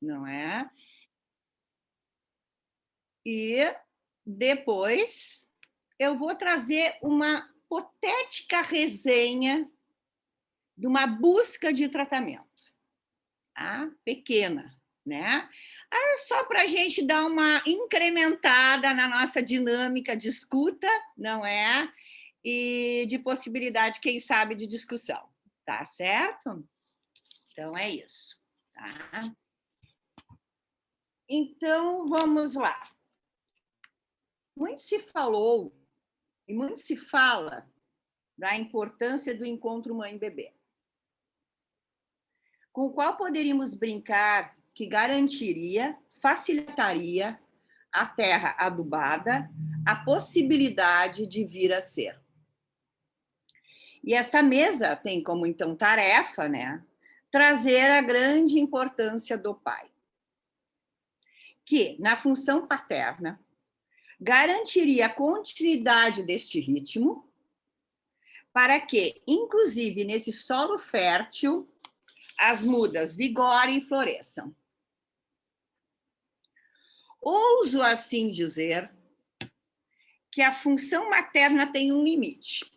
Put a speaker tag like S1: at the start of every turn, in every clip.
S1: não é? E depois eu vou trazer uma hipotética resenha de uma busca de tratamento, tá? Pequena, né? Só para a gente dar uma incrementada na nossa dinâmica de escuta, não é? E de possibilidade, quem sabe, de discussão, tá certo? Então, é isso, tá? Então, vamos lá. Muito se falou e muito se fala da importância do encontro mãe-bebê, com o qual poderíamos brincar que garantiria, facilitaria a terra adubada, a possibilidade de vir a ser. E esta mesa tem como, então, tarefa, né, trazer a grande importância do pai, que, na função paterna, garantiria a continuidade deste ritmo, para que, inclusive nesse solo fértil, as mudas vigorem e floresçam. Ouso assim dizer que a função materna tem um limite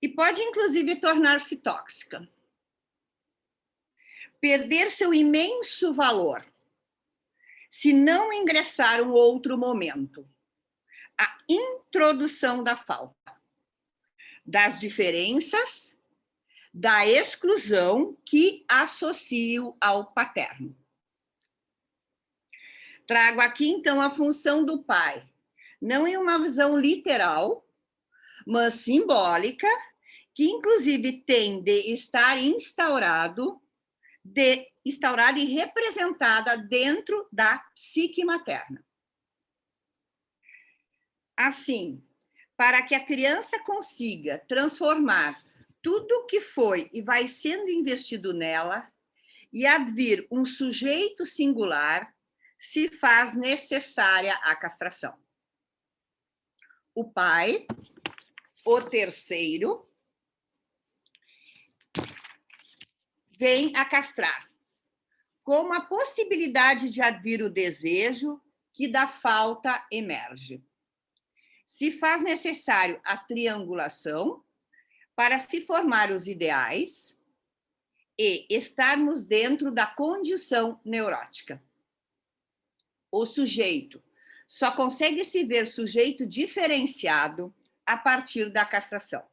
S1: e pode, inclusive, tornar-se tóxica. Perder seu imenso valor se não ingressar um outro momento, a introdução da falta, das diferenças, da exclusão que associo ao paterno. Trago aqui, então, a função do pai, não em uma visão literal, mas simbólica, que, inclusive, tem de estar instaurada e representada dentro da psique materna. Assim, para que a criança consiga transformar tudo o que foi e vai sendo investido nela e advir um sujeito singular, se faz necessária a castração. O pai, o terceiro, vem a castrar, como a possibilidade de advir o desejo que da falta emerge. Se faz necessário a triangulação para se formar os ideais e estarmos dentro da condição neurótica. O sujeito só consegue se ver sujeito diferenciado a partir da castração.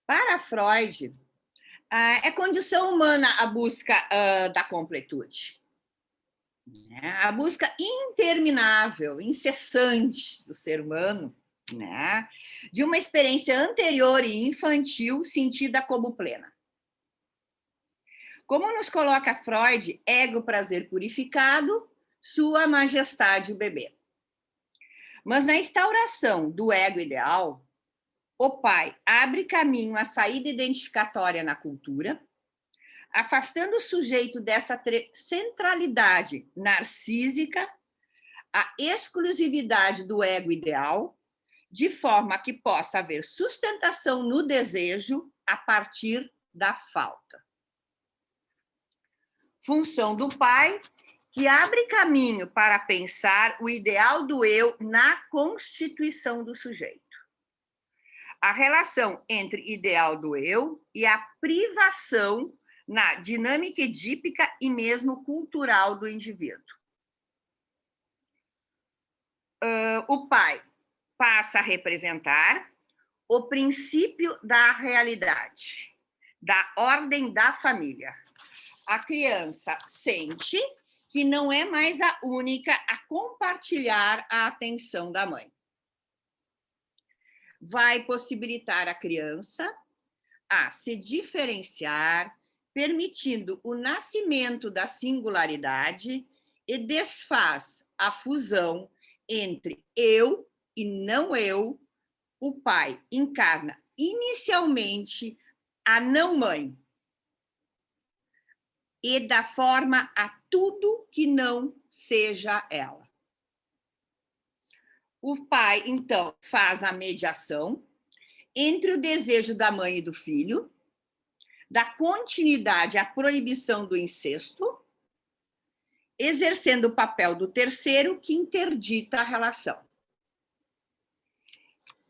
S1: Para Freud, é condição humana a busca da completude. A busca interminável, incessante do ser humano, né, de uma experiência anterior e infantil sentida como plena. Como nos coloca Freud, ego prazer purificado, sua majestade o bebê. Mas na instauração do ego ideal, o pai abre caminho à saída identificatória na cultura, afastando o sujeito dessa centralidade narcísica, a exclusividade do ego ideal, de forma que possa haver sustentação no desejo a partir da falta. Função do pai, que abre caminho para pensar o ideal do eu na constituição do sujeito. A relação entre ideal do eu e a privação na dinâmica edípica e mesmo cultural do indivíduo. O pai passa a representar o princípio da realidade, da ordem da família. A criança sente que não é mais a única a compartilhar a atenção da mãe. Vai possibilitar a criança a se diferenciar, permitindo o nascimento da singularidade e desfaz a fusão entre eu e não eu. O pai encarna inicialmente a não-mãe e dá forma a tudo que não seja ela. O pai, então, faz a mediação entre o desejo da mãe e do filho, dá continuidade à proibição do incesto, exercendo o papel do terceiro que interdita a relação.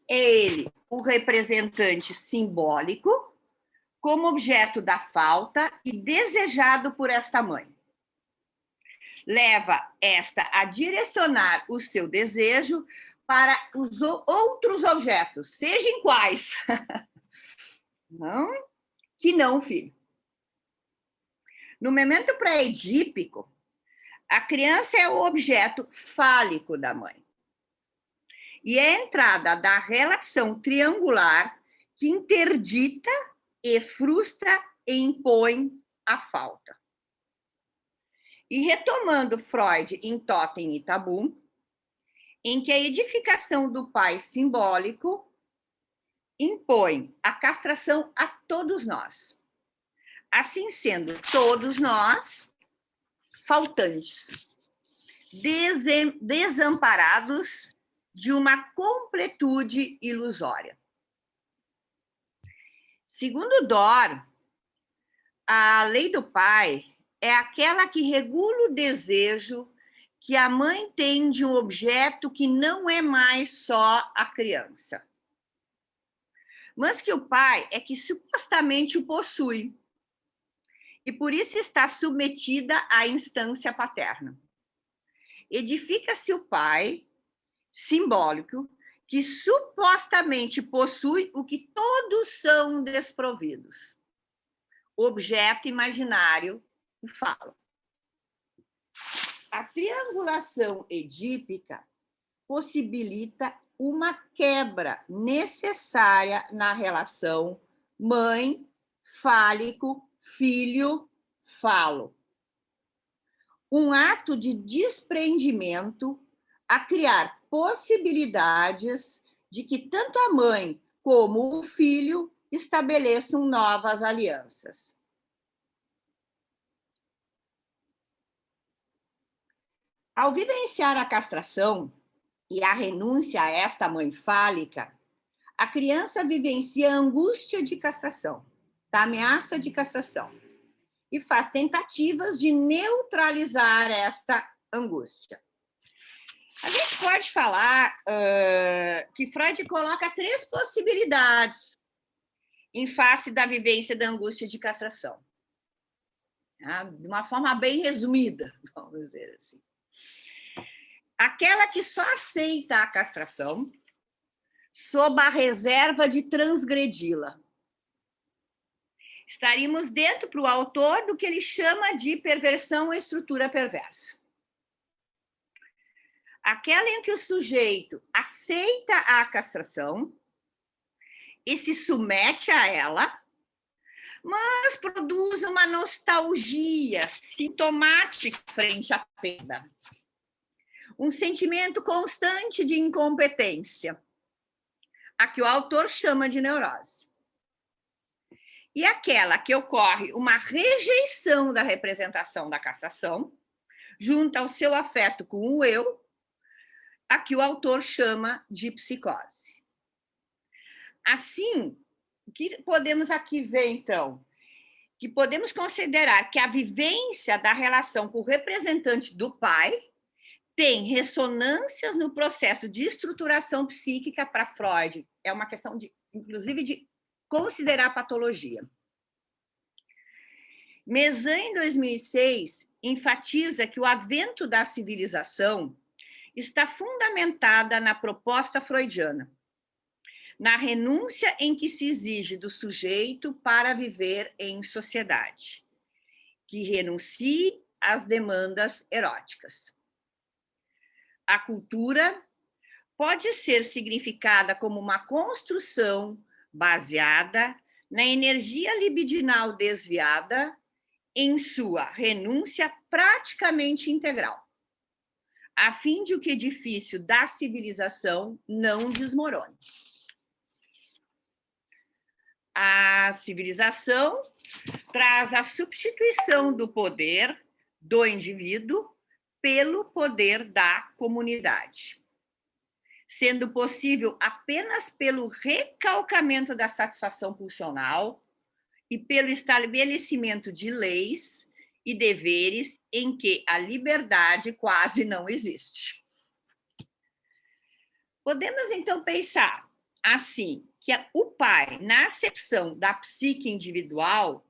S1: É ele o representante simbólico, como objeto da falta e desejado por esta mãe. Leva esta a direcionar o seu desejo para os outros objetos, sejam quais, não, que não o filho. No momento pré-edípico, a criança é o objeto fálico da mãe. E é a entrada da relação triangular que interdita e frustra e impõe a falta. E retomando Freud em Totem e Tabu, em que a edificação do pai simbólico impõe a castração a todos nós. Assim sendo, todos nós faltantes, desamparados de uma completude ilusória. Segundo Dor, a lei do pai é aquela que regula o desejo que a mãe tem de um objeto que não é mais só a criança, mas que o pai é que supostamente o possui, e por isso está submetida à instância paterna. Edifica-se o pai simbólico que supostamente possui o que todos são desprovidos, objeto imaginário e fala. A triangulação edípica possibilita uma quebra necessária na relação mãe, fálico, filho, falo. Um ato de despreendimento a criar possibilidades de que tanto a mãe como o filho estabeleçam novas alianças. Ao vivenciar a castração e a renúncia a esta mãe fálica, a criança vivencia a angústia de castração, da ameaça de castração, e faz tentativas de neutralizar esta angústia. A gente pode falar que Freud coloca 3 possibilidades em face da vivência da angústia de castração. De uma forma bem resumida, vamos dizer assim. Aquela que só aceita a castração sob a reserva de transgredi-la. Estaríamos dentro para o autor do que ele chama de perversão ou estrutura perversa. Aquela em que o sujeito aceita a castração e se submete a ela, mas produz uma nostalgia sintomática frente à perda. Um sentimento constante de incompetência, a que o autor chama de neurose. E aquela que ocorre uma rejeição da representação da castração, junto ao seu afeto com o eu, a que o autor chama de psicose. Assim, o que podemos aqui ver, então? Que podemos considerar que a vivência da relação com o representante do pai tem ressonâncias no processo de estruturação psíquica para Freud. É uma questão, inclusive, de considerar patologia. Mezan, em 2006, enfatiza que o advento da civilização está fundamentada na proposta freudiana, na renúncia em que se exige do sujeito para viver em sociedade, que renuncie às demandas eróticas. A cultura pode ser significada como uma construção baseada na energia libidinal desviada em sua renúncia praticamente integral, a fim de que o edifício da civilização não desmorone. A civilização traz a substituição do poder do indivíduo pelo poder da comunidade, sendo possível apenas pelo recalcamento da satisfação pulsional e pelo estabelecimento de leis e deveres em que a liberdade quase não existe. Podemos, então, pensar assim, que o pai, na acepção da psique individual,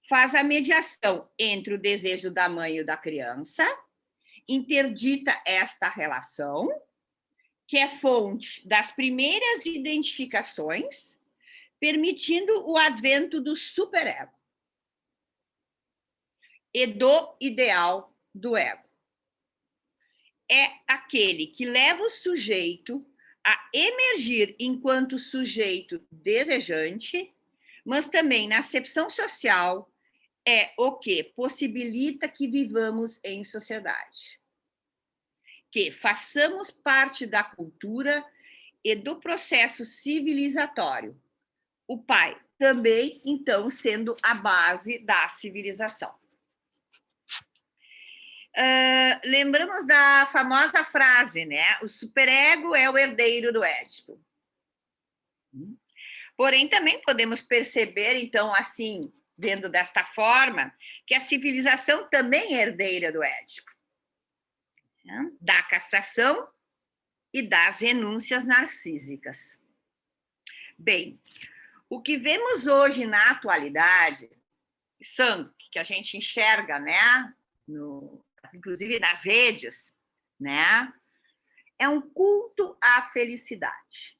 S1: faz a mediação entre o desejo da mãe e o da criança, interdita esta relação, que é fonte das primeiras identificações, permitindo o advento do superego e do ideal do ego. É aquele que leva o sujeito a emergir enquanto sujeito desejante, mas também na acepção social é o que possibilita que vivamos em sociedade, que façamos parte da cultura e do processo civilizatório. O pai também, então, sendo a base da civilização. Lembramos da famosa frase, né? O superego é o herdeiro do Édipo. Porém, também podemos perceber, então, assim, vendo desta forma, que a civilização também é herdeira do Édipo, né? Da castração e das renúncias narcísicas. Bem, o que vemos hoje na atualidade, Sandro, que a gente enxerga, né, inclusive nas redes, né, é um culto à felicidade.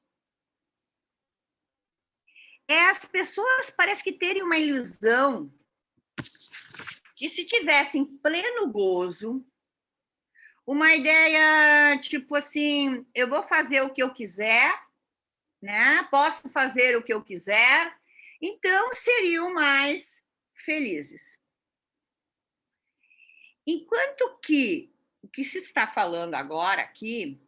S1: As pessoas parecem que terem uma ilusão que se tivessem pleno gozo, uma ideia tipo assim, eu vou fazer o que eu quiser, né? Posso fazer o que eu quiser, então seriam mais felizes. Enquanto que o que se está falando agora aqui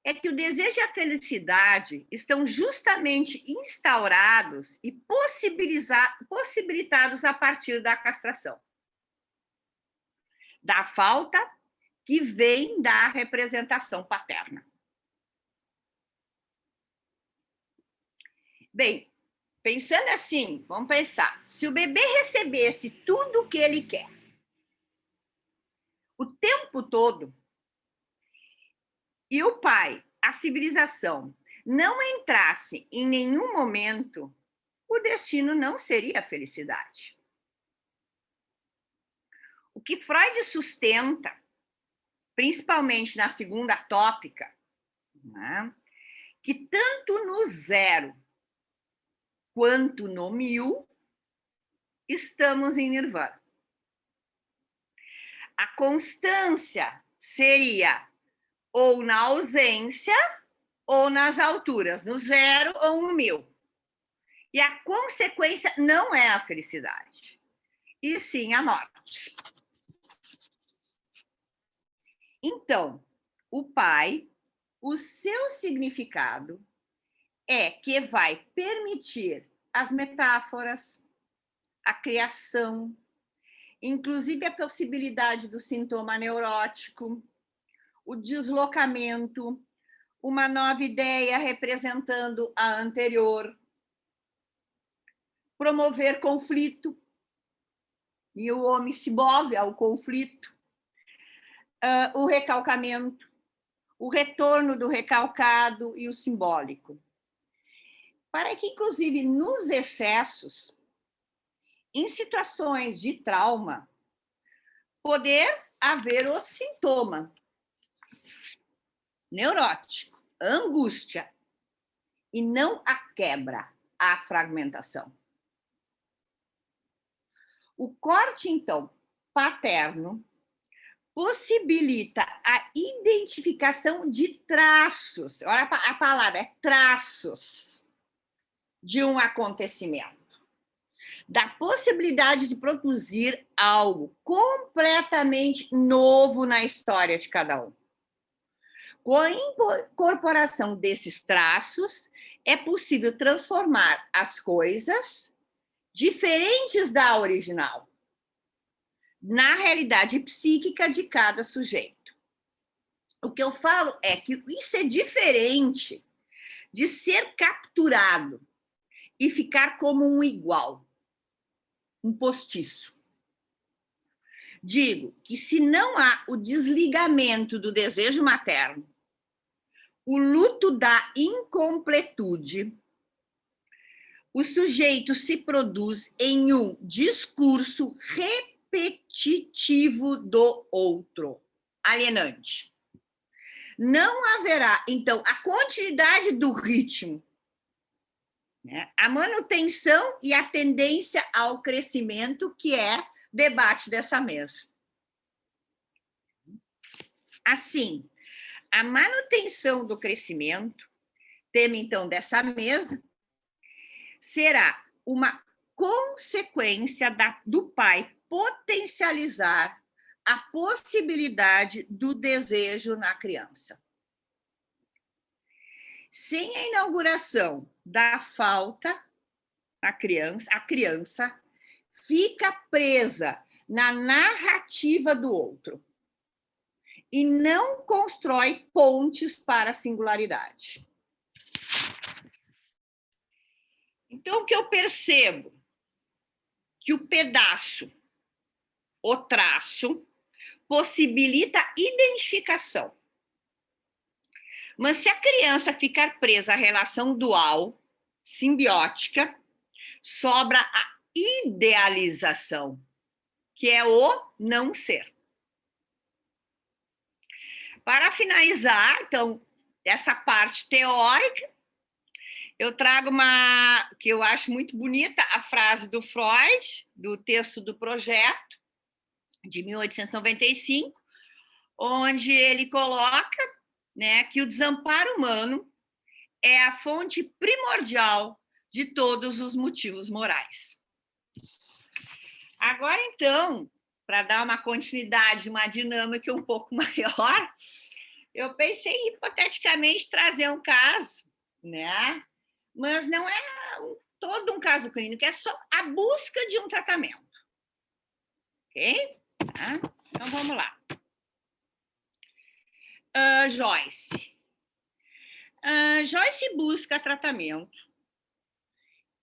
S1: é que o desejo e a felicidade estão justamente instaurados e possibilitados a partir da castração, da falta que vem da representação paterna. Bem, pensando assim, vamos pensar, se o bebê recebesse tudo o que ele quer, o tempo todo, e o pai, a civilização, não entrasse em nenhum momento, o destino não seria a felicidade. O que Freud sustenta, principalmente na segunda tópica, né, que tanto no 0 quanto no 1000 estamos em nirvana. A constância seria ou na ausência ou nas alturas, no 0 ou no 1000. E a consequência não é a felicidade, e sim a morte. Então, o pai, o seu significado é que vai permitir as metáforas, a criação, inclusive a possibilidade do sintoma neurótico, o deslocamento, uma nova ideia representando a anterior, promover conflito, e o homem se move ao conflito, o recalcamento, o retorno do recalcado e o simbólico. Para que, inclusive, nos excessos, em situações de trauma, poder haver o sintoma neurótico, angústia, e não a quebra, a fragmentação. O corte, então, paterno possibilita a identificação de traços, olha a palavra, é traços de um acontecimento, da possibilidade de produzir algo completamente novo na história de cada um. Com a incorporação desses traços, é possível transformar as coisas diferentes da original na realidade psíquica de cada sujeito. O que eu falo é que isso é diferente de ser capturado e ficar como um igual. um postiço. Digo que se não há o desligamento do desejo materno, o luto da incompletude, o sujeito se produz em um discurso repetitivo do outro, alienante. Não haverá, então, a continuidade do ritmo, né? A manutenção e a tendência ao crescimento, que é debate dessa mesa. Assim, a manutenção do crescimento, tema então dessa mesa, será uma consequência do pai potencializar a possibilidade do desejo na criança. Sem a inauguração da falta, a criança fica presa na narrativa do outro e não constrói pontes para a singularidade. Então, o que eu percebo? Que o pedaço, o traço, possibilita a identificação. Mas se a criança ficar presa à relação dual, simbiótica, sobra a idealização, que é o não ser. Para finalizar, então, essa parte teórica, eu trago uma que eu acho muito bonita, a frase do Freud, do texto do Projeto, de 1895, onde ele coloca, né, que o desamparo humano é a fonte primordial de todos os motivos morais. Agora, então, para dar uma continuidade, uma dinâmica um pouco maior, eu pensei em, hipoteticamente, trazer um caso, né? Mas não é todo um caso clínico, é só a busca de um tratamento. Ok? Tá? Então, vamos lá. Joyce. Joyce busca tratamento.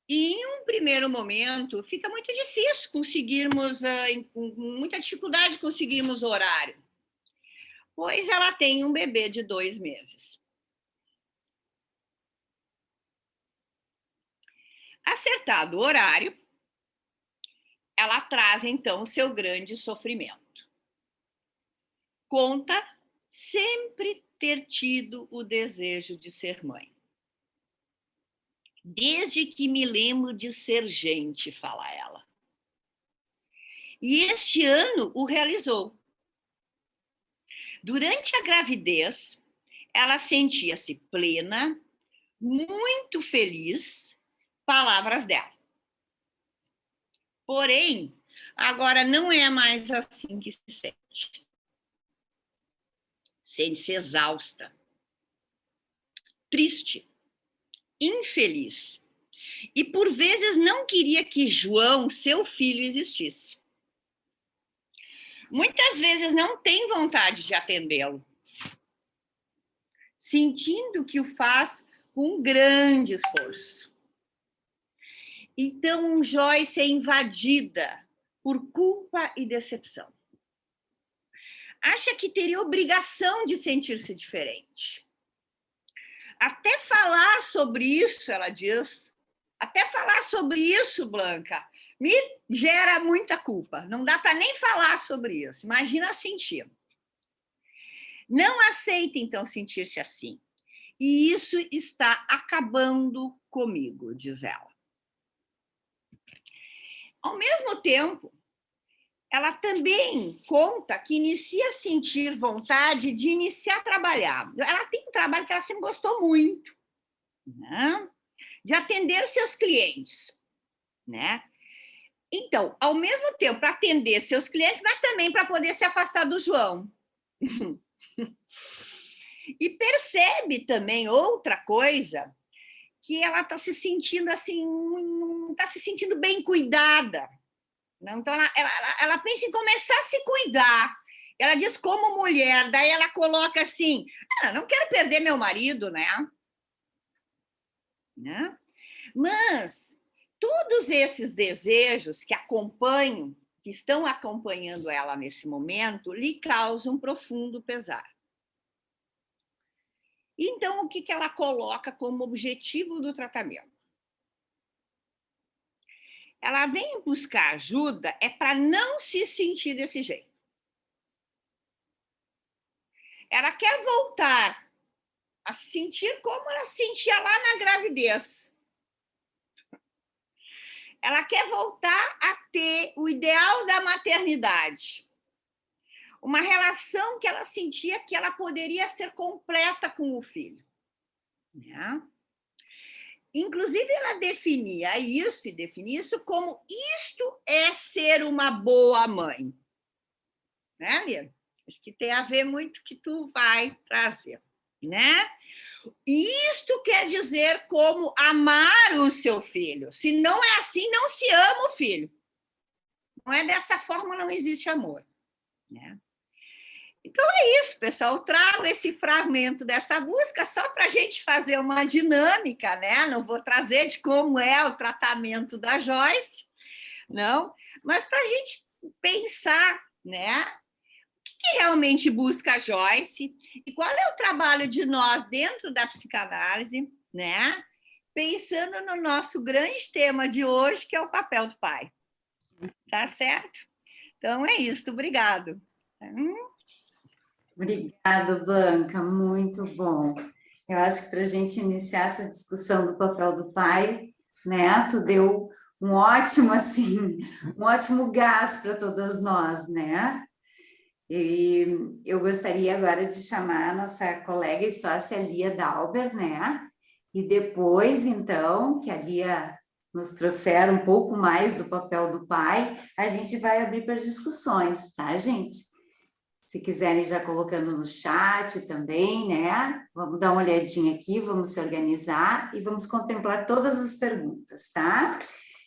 S1: E, em um primeiro momento, fica muito difícil conseguirmos, com muita dificuldade conseguirmos horário, pois ela tem um bebê de 2 meses. Acertado o horário, ela traz, então, o seu grande sofrimento. Conta sempre ter tido o desejo de ser mãe. Desde que me lembro de ser gente, fala ela. E este ano o realizou. Durante a gravidez, ela sentia-se plena, muito feliz, palavras dela. Porém, agora não é mais assim que se sente. Sente-se exausta, triste, infeliz. E por vezes não queria que João, seu filho, existisse. Muitas vezes não tem vontade de atendê-lo, sentindo que o faz com um grande esforço. Então, Joyce é invadida por culpa e decepção. Acha que teria obrigação de sentir-se diferente. Até falar sobre isso, ela diz, até falar sobre isso, Blanca, me gera muita culpa. Não dá para nem falar sobre isso. Imagina sentir. Não aceita, então, sentir-se assim. E isso está acabando comigo, diz ela. Ao mesmo tempo, ela também conta que inicia a sentir vontade de iniciar a trabalhar. Ela tem um trabalho que ela sempre gostou muito, né? De atender seus clientes, né? Então, ao mesmo tempo, para atender seus clientes, mas também para poder se afastar do João. E percebe também outra coisa, que ela está se sentindo assim, está se sentindo bem cuidada. Então, ela pensa em começar a se cuidar. Ela diz como mulher, daí ela coloca assim, não quero perder meu marido, né? Mas todos esses desejos que acompanham, que estão acompanhando ela nesse momento, lhe causam profundo pesar. Então, o que ela coloca como objetivo do tratamento? Ela vem buscar ajuda para não se sentir desse jeito. Ela quer voltar a se sentir como ela se sentia lá na gravidez. Ela quer voltar a ter o ideal da maternidade. Uma relação que ela sentia que ela poderia ser completa com o filho. Né? Inclusive, ela definia isso como isto é ser uma boa mãe. Né, Lira? Acho que tem a ver muito com o que tu vai trazer. Né? Isto quer dizer como amar o seu filho. Se não é assim, não se ama o filho. Não é dessa forma, não existe amor. Né? Então é isso, pessoal. Eu trago esse fragmento dessa música só para a gente fazer uma dinâmica, né? Não vou trazer de como é o tratamento da Joyce, não, mas para a gente pensar, né? Que realmente busca a Joyce e qual é o trabalho de nós dentro da psicanálise, né? Pensando no nosso grande tema de hoje, que é o papel do pai. Tá certo? Então é isso, obrigado.
S2: Obrigada, Blanca, muito bom. Eu acho que para a gente iniciar essa discussão do papel do pai, né, tu deu um ótimo, assim, um ótimo gás para todas nós, né? E eu gostaria agora de chamar a nossa colega e sócia Lia Dauber, né? E depois, então, que a Lia nos trouxer um pouco mais do papel do pai, a gente vai abrir para as discussões, tá, gente? Se quiserem já colocando no chat também, né? Vamos dar uma olhadinha aqui, vamos se organizar e vamos contemplar todas as perguntas, tá?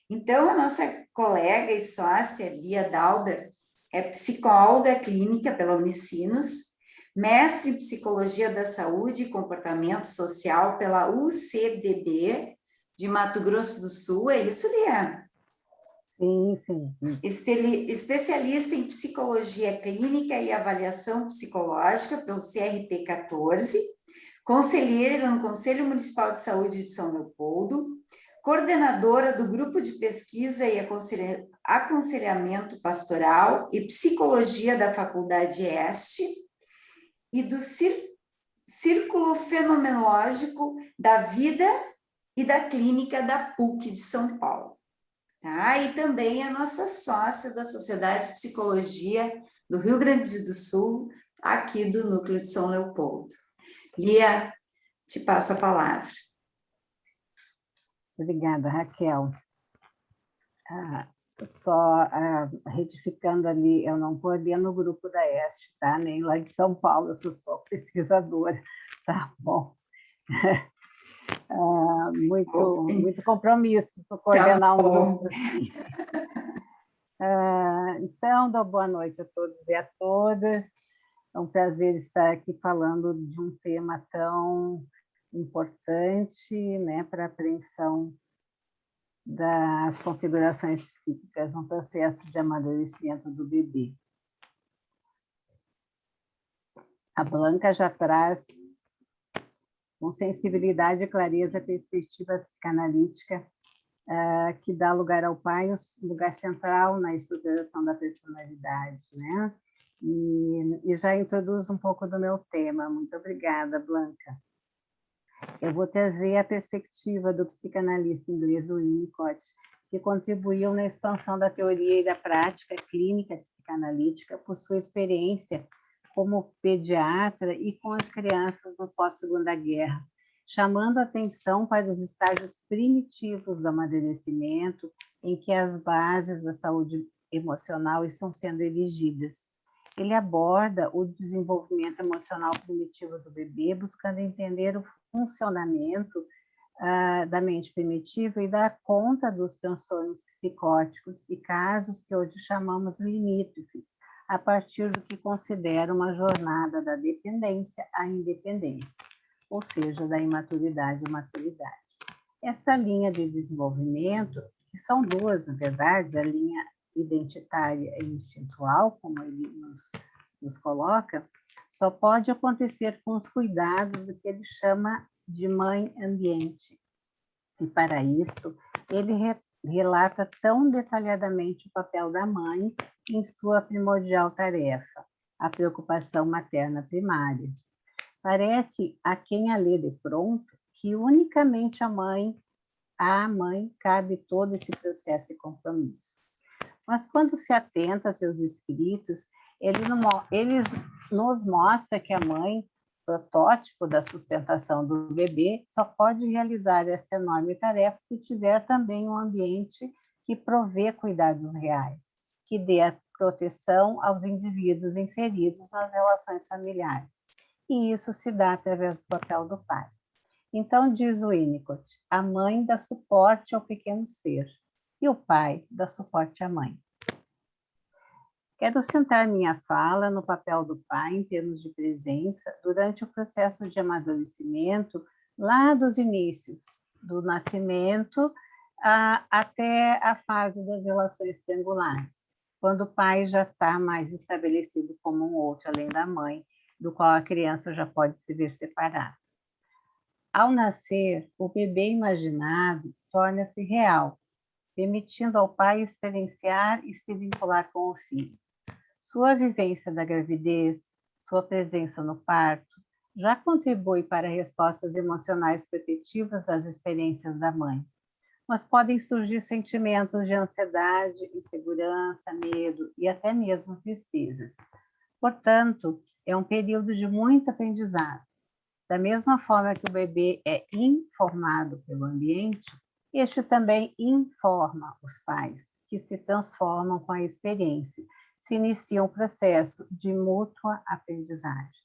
S2: Então, a nossa colega e sócia, Lia Dauber, é psicóloga clínica pela Unicinos, mestre em Psicologia da Saúde e Comportamento Social pela UCDB de Mato Grosso do Sul, é isso, Lia?
S3: Sim, sim.
S2: Especialista em Psicologia Clínica e Avaliação Psicológica pelo CRP 14, conselheira no Conselho Municipal de Saúde de São Leopoldo, coordenadora do Grupo de Pesquisa e Aconselhamento Pastoral e Psicologia da Faculdade Este e do Círculo Fenomenológico da Vida e da Clínica da PUC de São Paulo. Tá? E também a nossa sócia da Sociedade de Psicologia do Rio Grande do Sul, aqui do Núcleo de São Leopoldo. Lia, te passo a palavra.
S3: Obrigada, Raquel. Só retificando ali, eu não estou ali no grupo da Este, tá? Nem lá de São Paulo, eu sou só pesquisadora, tá bom? Muito compromisso para coordenar um grupo assim. Então, dou boa noite a todos e a todas. É um prazer estar aqui falando de um tema tão importante, né, para a apreensão das configurações psíquicas no processo de amadurecimento do bebê. A Blanca já traz com sensibilidade e clareza a perspectiva psicanalítica que dá lugar ao pai, um lugar central na estruturação da personalidade, né? E já introduz um pouco do meu tema. Muito obrigada, Blanca. Eu vou trazer a perspectiva do psicanalista inglês Winnicott, que contribuiu na expansão da teoria e da prática clínica psicanalítica por sua experiência como pediatra e com as crianças no pós-Segunda Guerra, chamando a atenção para os estágios primitivos do amadurecimento, em que as bases da saúde emocional estão sendo erigidas. Ele aborda o desenvolvimento emocional primitivo do bebê, buscando entender o funcionamento da mente primitiva e dar conta dos transtornos psicóticos e casos que hoje chamamos limítrofes, a partir do que considera uma jornada da dependência à independência, ou seja, da imaturidade à maturidade. Essa linha de desenvolvimento, que são duas, na verdade, a linha identitária e instintual, como ele nos coloca, só pode acontecer com os cuidados do que ele chama de mãe ambiente. E, para isto, ele relata tão detalhadamente o papel da mãe em sua primordial tarefa, a preocupação materna primária. Parece, a quem a lê de pronto, que unicamente à mãe cabe todo esse processo e compromisso. Mas, quando se atenta a seus escritos, ele nos mostra que a mãe, protótipo da sustentação do bebê, só pode realizar essa enorme tarefa se tiver também um ambiente que provê cuidados reais, que dê a proteção aos indivíduos inseridos nas relações familiares. E isso se dá através do papel do pai. Então, diz o Winnicott, a mãe dá suporte ao pequeno ser e o pai dá suporte à mãe. Quero centrar minha fala no papel do pai em termos de presença durante o processo de amadurecimento, lá dos inícios, do nascimento até a fase das relações triangulares, quando o pai já está mais estabelecido como um outro, além da mãe, do qual a criança já pode se ver separada. Ao nascer, o bebê imaginado torna-se real, permitindo ao pai experienciar e se vincular com o filho. Sua vivência da gravidez, sua presença no parto, já contribui para respostas emocionais protetivas às experiências da mãe. Mas podem surgir sentimentos de ansiedade, insegurança, medo e até mesmo tristezas. Portanto, é um período de muito aprendizado. Da mesma forma que o bebê é informado pelo ambiente, este também informa os pais, que se transformam com a experiência, se inicia um processo de mútua aprendizagem.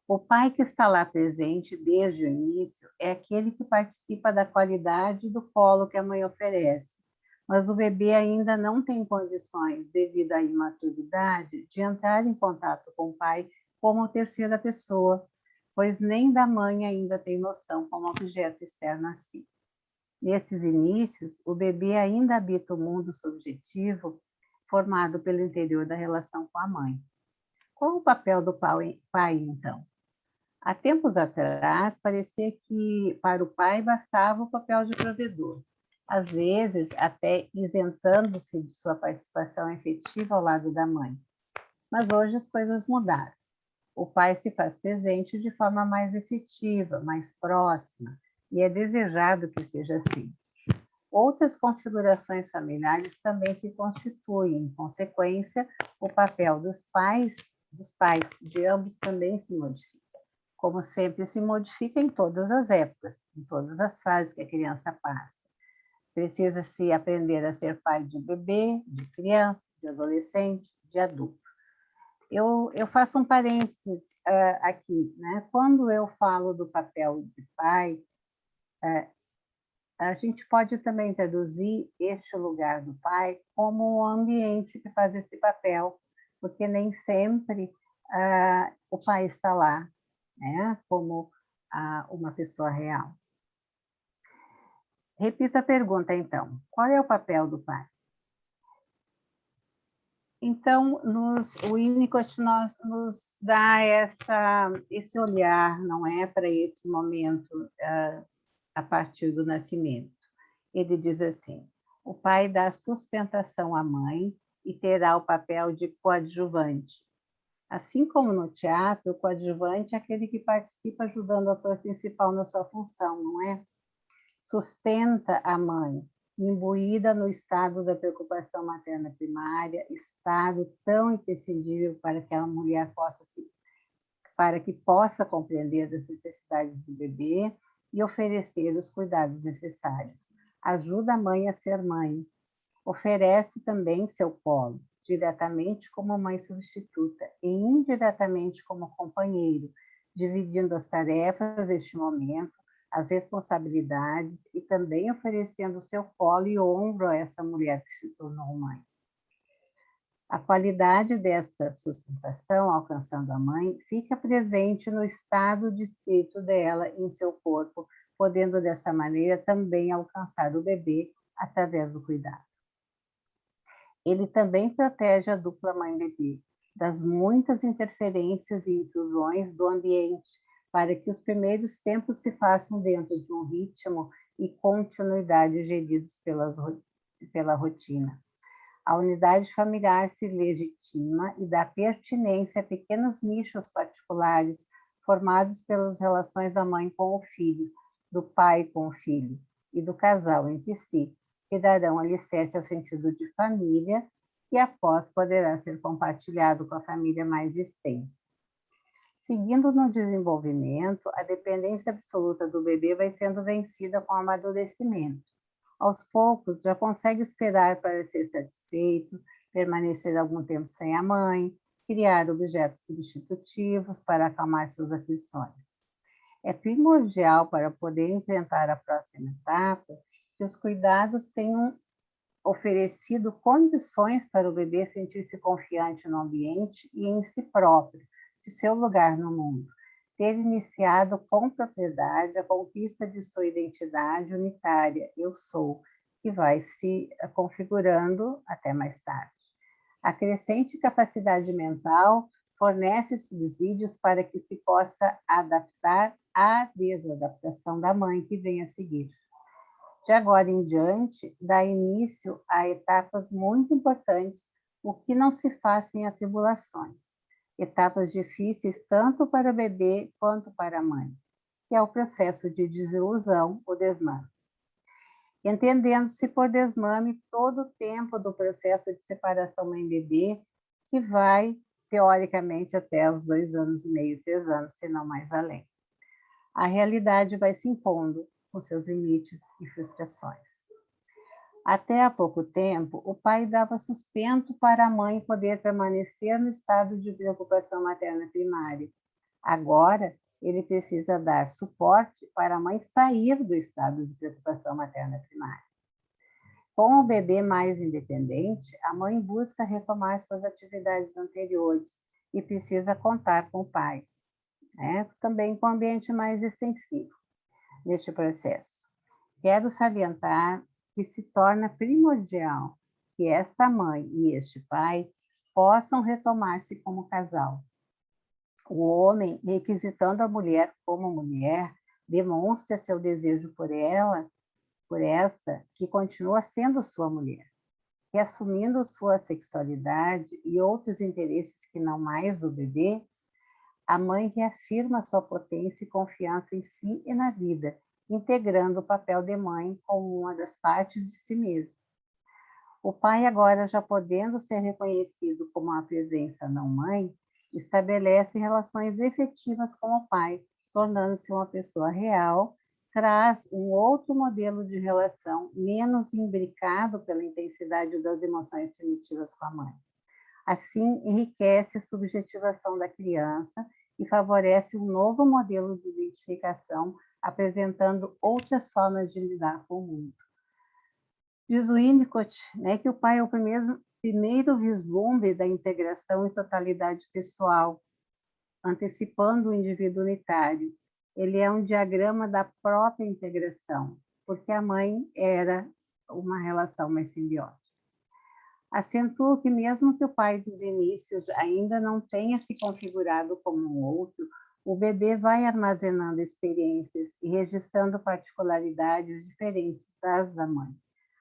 S3: O pai que está lá presente desde o início é aquele que participa da qualidade do colo que a mãe oferece, mas o bebê ainda não tem condições, devido à imaturidade, de entrar em contato com o pai como terceira pessoa, pois nem da mãe ainda tem noção como objeto externo a si. Nesses inícios, o bebê ainda habita o mundo subjetivo, formado pelo interior da relação com a mãe. Qual o papel do pai, então? Há tempos atrás, parecia que para o pai bastava o papel de provedor, às vezes até isentando-se de sua participação efetiva ao lado da mãe. Mas hoje as coisas mudaram. O pai se faz presente de forma mais efetiva, mais próxima, e é desejado que seja assim. Outras configurações familiares também se constituem, em consequência, o papel dos pais de ambos também se modifica. Como sempre se modifica em todas as épocas, em todas as fases que a criança passa. Precisa-se aprender a ser pai de bebê, de criança, de adolescente, de adulto. Eu faço um parênteses aqui, né? Quando eu falo do papel de pai, a gente pode também traduzir este lugar do pai como um ambiente que faz esse papel, porque nem sempre o pai está lá, né? Como uma pessoa real. Repito a pergunta, então. Qual é o papel do pai? Então, o Winnicott nos dá esse olhar, não é, para esse momento a partir do nascimento. Ele diz assim, o pai dá sustentação à mãe e terá o papel de coadjuvante. Assim como no teatro, o coadjuvante é aquele que participa ajudando o ator principal na sua função, não é? Sustenta a mãe, imbuída no estado da preocupação materna primária, estado tão imprescindível para que a mulher possa compreender as necessidades do bebê e oferecer os cuidados necessários. Ajuda a mãe a ser mãe. Oferece também seu colo, diretamente como mãe substituta e indiretamente como companheiro, dividindo as tarefas deste momento, as responsabilidades e também oferecendo seu colo e ombro a essa mulher que se tornou mãe. A qualidade desta sustentação, alcançando a mãe, fica presente no estado de espírito dela em seu corpo, podendo dessa maneira também alcançar o bebê através do cuidado. Ele também protege a dupla mãe-bebê das muitas interferências e intrusões do ambiente, para que os primeiros tempos se façam dentro de um ritmo e continuidade geridos pela rotina. A unidade familiar se legitima e dá pertinência a pequenos nichos particulares formados pelas relações da mãe com o filho, do pai com o filho e do casal entre si, que darão alicerce ao sentido de família e após poderá ser compartilhado com a família mais extensa. Seguindo no desenvolvimento, a dependência absoluta do bebê vai sendo vencida com o amadurecimento. Aos poucos, já consegue esperar para ser satisfeito, permanecer algum tempo sem a mãe, criar objetos substitutivos para acalmar suas aflições. É primordial para poder enfrentar a próxima etapa que os cuidados tenham oferecido condições para o bebê sentir-se confiante no ambiente e em si próprio, de seu lugar no mundo, ter iniciado com propriedade a conquista de sua identidade unitária, eu sou, que vai se configurando até mais tarde. A crescente capacidade mental fornece subsídios para que se possa adaptar à desadaptação da mãe que vem a seguir. De agora em diante, dá início a etapas muito importantes, o que não se faz sem atribulações. Etapas difíceis tanto para o bebê quanto para a mãe, que é o processo de desilusão, o desmame. Entendendo-se por desmame todo o tempo do processo de separação mãe-bebê, que vai, teoricamente, até os 2 anos e meio, 3 anos, se não mais além. A realidade vai se impondo com seus limites e frustrações. Até há pouco tempo, o pai dava sustento para a mãe poder permanecer no estado de preocupação materna primária. Agora, ele precisa dar suporte para a mãe sair do estado de preocupação materna primária. Com o bebê mais independente, a mãe busca retomar suas atividades anteriores e precisa contar com o pai, também com o ambiente mais extensivo neste processo. Quero salientar que se torna primordial que esta mãe e este pai possam retomar-se como casal. O homem, requisitando a mulher como mulher, demonstra seu desejo por ela, por esta, que continua sendo sua mulher, e assumindo sua sexualidade e outros interesses que não mais o bebê, a mãe reafirma sua potência e confiança em si e na vida, integrando o papel de mãe como uma das partes de si mesmo. O pai, agora já podendo ser reconhecido como uma presença não mãe, estabelece relações efetivas com o pai, tornando-se uma pessoa real, traz um outro modelo de relação, menos imbricado pela intensidade das emoções primitivas com a mãe. Assim, enriquece a subjetivação da criança e favorece um novo modelo de identificação, apresentando outras formas de lidar com o mundo. Diz o Winnicott, que o pai é o primeiro vislumbre da integração e totalidade pessoal, antecipando o indivíduo unitário. Ele é um diagrama da própria integração, porque a mãe era uma relação mais simbiótica. Acentuo que mesmo que o pai dos inícios ainda não tenha se configurado como um outro, o bebê vai armazenando experiências e registrando particularidades diferentes das da mãe.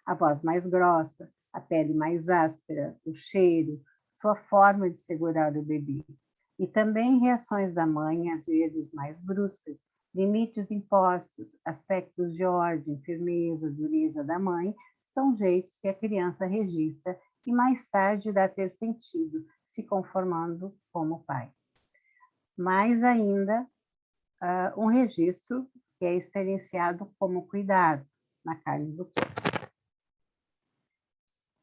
S3: A voz mais grossa, a pele mais áspera, o cheiro, sua forma de segurar o bebê. E também reações da mãe, às vezes mais bruscas, limites impostos, aspectos de ordem, firmeza, dureza da mãe, são jeitos que a criança registra e mais tarde dá a ter sentido, se conformando como pai. Mais ainda, um registro que é experienciado como cuidado na carne do corpo.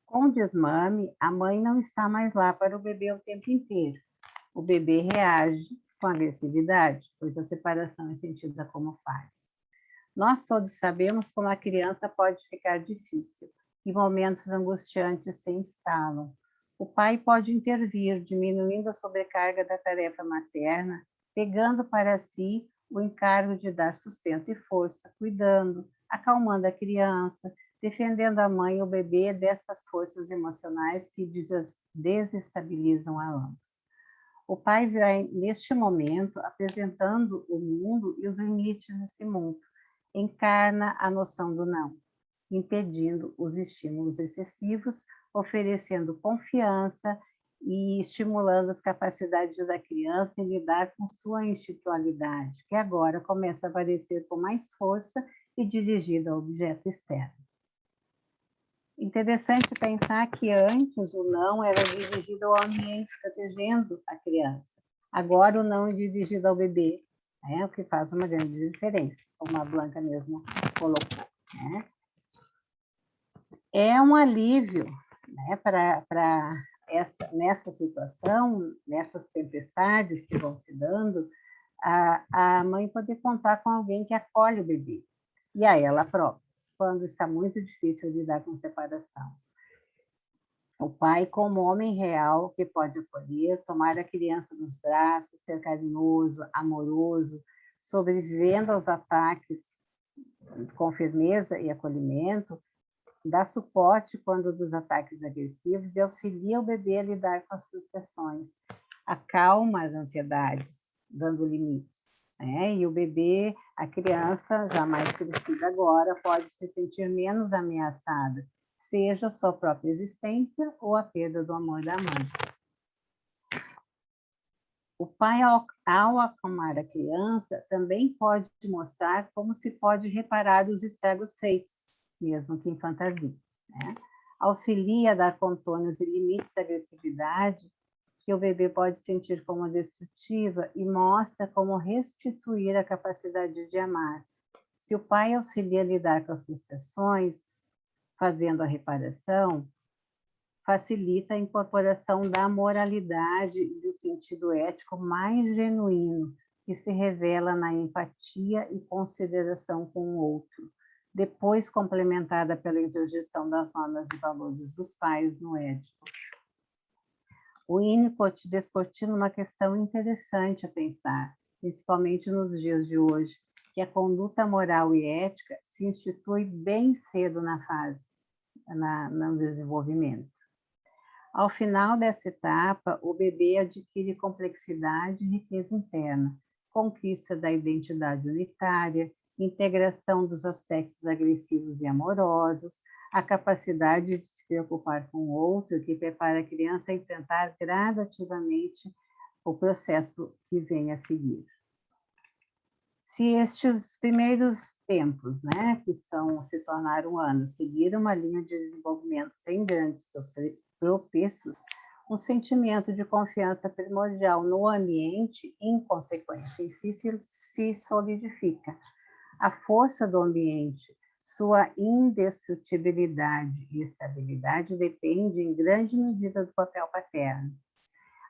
S3: Com o desmame, a mãe não está mais lá para o bebê o tempo inteiro. O bebê reage com agressividade, pois a separação é sentida como falha. Nós todos sabemos como a criança pode ficar difícil e momentos angustiantes se instalam. O pai pode intervir, diminuindo a sobrecarga da tarefa materna, pegando para si o encargo de dar sustento e força, cuidando, acalmando a criança, defendendo a mãe e o bebê dessas forças emocionais que desestabilizam a ambos. O pai vai, neste momento, apresentando o mundo e os limites desse mundo, encarna a noção do não, impedindo os estímulos excessivos, oferecendo confiança e estimulando as capacidades da criança em lidar com sua instintualidade, que agora começa a aparecer com mais força e dirigida ao objeto externo. Interessante pensar que antes o não era dirigido ao ambiente, protegendo a criança. Agora o não é dirigido ao bebê, né? O que faz uma grande diferença, como a Blanca mesmo colocou. Né? É um alívio, né, nessa situação, nessas tempestades que vão se dando, a mãe poder contar com alguém que acolhe o bebê, e a ela própria, quando está muito difícil lidar com separação. O pai, como homem real, que pode acolher, tomar a criança nos braços, ser carinhoso, amoroso, sobrevivendo aos ataques com firmeza e acolhimento, dá suporte quando dos ataques agressivos e auxilia o bebê a lidar com as frustrações, acalma as ansiedades, dando limites. Né? E o bebê, a criança, já mais crescida agora, pode se sentir menos ameaçada, seja sua própria existência ou a perda do amor da mãe. O pai, ao acalmar a criança, também pode mostrar como se pode reparar os estragos feitos, mesmo que em fantasia. Né? Auxilia a dar contornos e limites à agressividade que o bebê pode sentir como destrutiva e mostra como restituir a capacidade de amar. Se o pai auxilia a lidar com as frustrações, fazendo a reparação, facilita a incorporação da moralidade e do sentido ético mais genuíno, que se revela na empatia e consideração com o outro, depois complementada pela interjeição das normas e valores dos pais no Édipo. O Winnicott descortina uma questão interessante a pensar, principalmente nos dias de hoje, que a conduta moral e ética se institui bem cedo na fase, no desenvolvimento. Ao final dessa etapa, o bebê adquire complexidade e riqueza interna, conquista da identidade unitária, integração dos aspectos agressivos e amorosos, a capacidade de se preocupar com o outro, que prepara a criança a enfrentar gradativamente o processo que vem a seguir. Se estes primeiros tempos, né, que se tornaram anos, seguiram uma linha de desenvolvimento sem grandes tropeços, um sentimento de confiança primordial no ambiente, em consequência, em si se solidifica. A força do ambiente, sua indestrutibilidade e estabilidade depende em grande medida do papel paterno.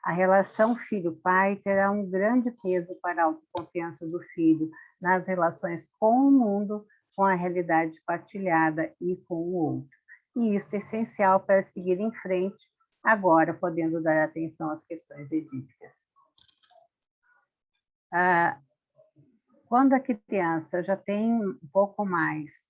S3: A relação filho-pai terá um grande peso para a autoconfiança do filho nas relações com o mundo, com a realidade partilhada e com o outro. E isso é essencial para seguir em frente, agora podendo dar atenção às questões edípicas. Quando a criança já tem um pouco mais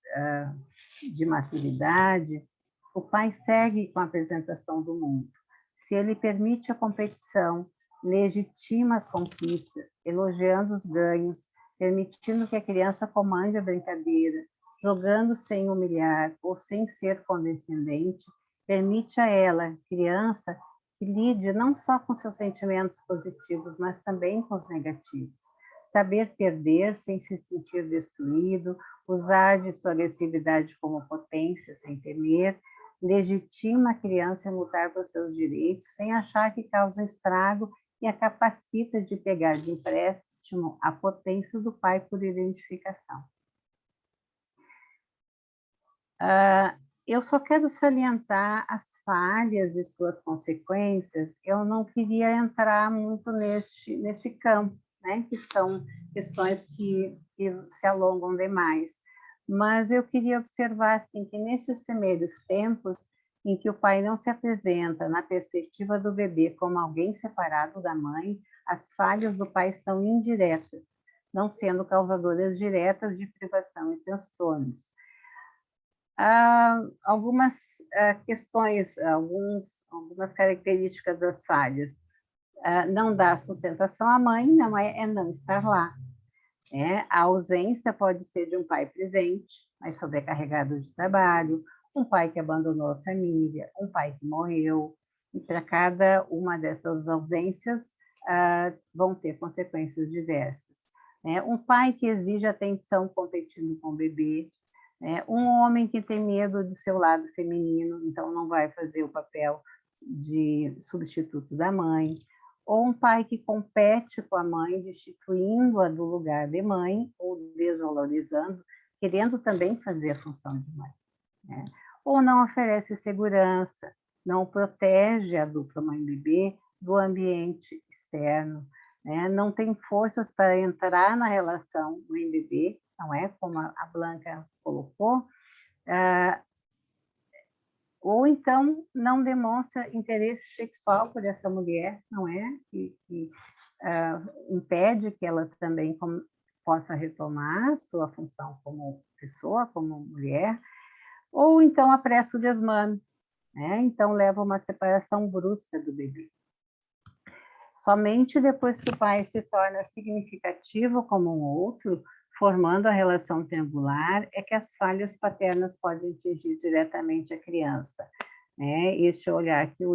S3: de maturidade, o pai segue com a apresentação do mundo. Se ele permite a competição, legitima as conquistas, elogiando os ganhos, permitindo que a criança comande a brincadeira, jogando sem humilhar ou sem ser condescendente, permite a ela, criança, que lide não só com seus sentimentos positivos, mas também com os negativos. Saber perder sem se sentir destruído, usar de sua agressividade como potência sem temer, legitima a criança em lutar por seus direitos sem achar que causa estrago e a capacita de pegar de empréstimo a potência do pai por identificação. Eu só quero salientar as falhas e suas consequências. Eu não queria entrar muito nesse campo, né, que são questões que se alongam demais. Mas eu queria observar assim, que nesses primeiros tempos, em que o pai não se apresenta na perspectiva do bebê como alguém separado da mãe, as falhas do pai estão indiretas, não sendo causadoras diretas de privação e transtornos. Algumas questões, algumas características das falhas. Não dar sustentação à mãe, não é não estar lá. A ausência pode ser de um pai presente, mas sobrecarregado de trabalho, um pai que abandonou a família, um pai que morreu, e para cada uma dessas ausências vão ter consequências diversas. Um pai que exige atenção competindo com o bebê, um homem que tem medo do seu lado feminino, então não vai fazer o papel de substituto da mãe, ou um pai que compete com a mãe, destituindo-a do lugar de mãe, ou desvalorizando, querendo também fazer a função de mãe. Ou não oferece segurança, não protege a dupla mãe-bebê do ambiente externo, não tem forças para entrar na relação mãe-bebê, não é como a Blanca colocou, ou então não demonstra interesse sexual por essa mulher, não é? E impede que ela também possa retomar sua função como pessoa, como mulher, ou então apressa o desmame, então leva a uma separação brusca do bebê. Somente depois que o pai se torna significativo como um outro, formando a relação triangular, é que as falhas paternas podem atingir diretamente a criança. Este olhar que o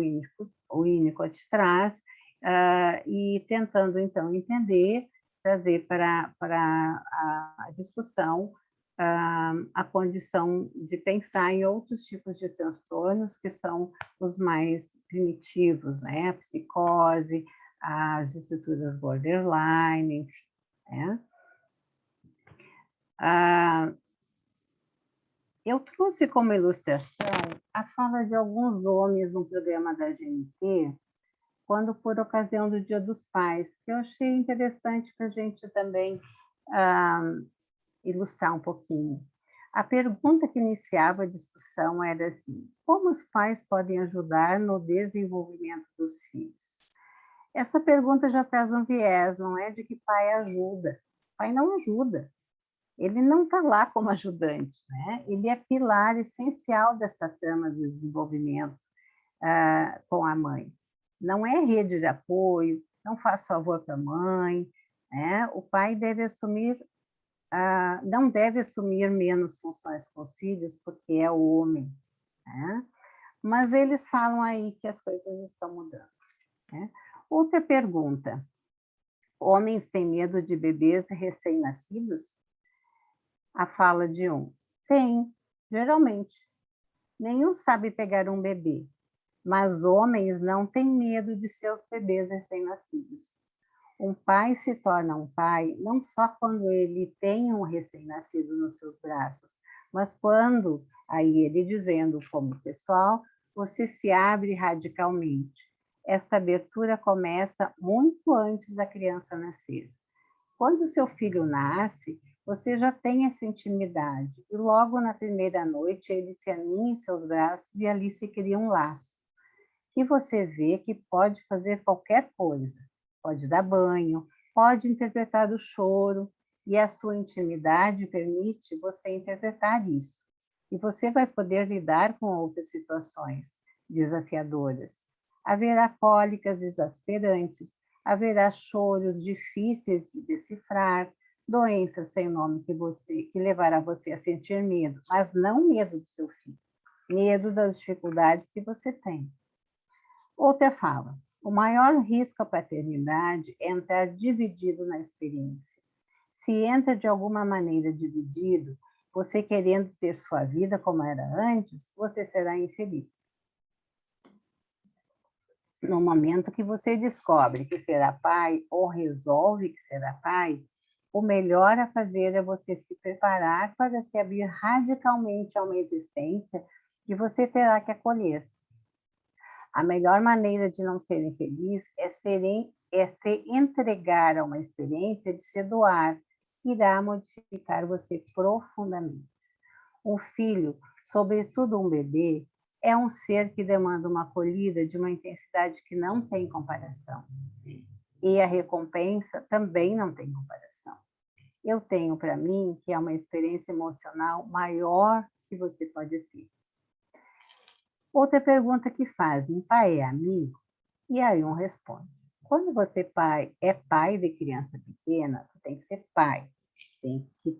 S3: Winnicott traz, e tentando, então, entender, trazer para a discussão a condição de pensar em outros tipos de transtornos que são os mais primitivos, a psicose, as estruturas borderline, enfim. Eu trouxe como ilustração a fala de alguns homens no programa da GNT, quando por ocasião do Dia dos Pais, que eu achei interessante para a gente também ilustrar um pouquinho. A pergunta que iniciava a discussão era assim: como os pais podem ajudar no desenvolvimento dos filhos? Essa pergunta já traz um viés, não é de que pai ajuda. Pai não ajuda. Ele não está lá como ajudante, Ele é pilar essencial dessa trama do desenvolvimento com a mãe. Não é rede de apoio, não faz favor para a mãe, O pai deve assumir, não deve assumir menos funções com os filhos, porque é o homem, Mas eles falam aí que as coisas estão mudando, Outra pergunta: homens têm medo de bebês recém-nascidos? A fala de um: tem, geralmente. Nenhum sabe pegar um bebê, mas homens não têm medo de seus bebês recém-nascidos. Um pai se torna um pai não só quando ele tem um recém-nascido nos seus braços, mas quando, aí ele dizendo como pessoal, você se abre radicalmente. Essa abertura começa muito antes da criança nascer. Quando seu filho nasce, você já tem essa intimidade, e logo na primeira noite ele se aninha em seus braços e ali se cria um laço, que você vê que pode fazer qualquer coisa, pode dar banho, pode interpretar o choro, e a sua intimidade permite você interpretar isso. E você vai poder lidar com outras situações desafiadoras. Haverá cólicas exasperantes, haverá choros difíceis de decifrar, doenças sem nome que levará você a sentir medo, mas não medo do seu filho, medo das dificuldades que você tem. Outra fala: o maior risco à paternidade é entrar dividido na experiência. Se entra de alguma maneira dividido, você querendo ter sua vida como era antes, você será infeliz. No momento que você descobre que será pai ou resolve que será pai, o melhor a fazer é você se preparar para se abrir radicalmente a uma existência que você terá que acolher. A melhor maneira de não ser infeliz é se entregar a uma experiência de se doar, que irá modificar você profundamente. Um filho, sobretudo um bebê, é um ser que demanda uma acolhida de uma intensidade que não tem comparação. E a recompensa também não tem comparação. Eu tenho para mim que é uma experiência emocional maior que você pode ter. Outra pergunta que fazem, pai é amigo? E aí um responde, quando você é pai de criança pequena, você tem que ser pai,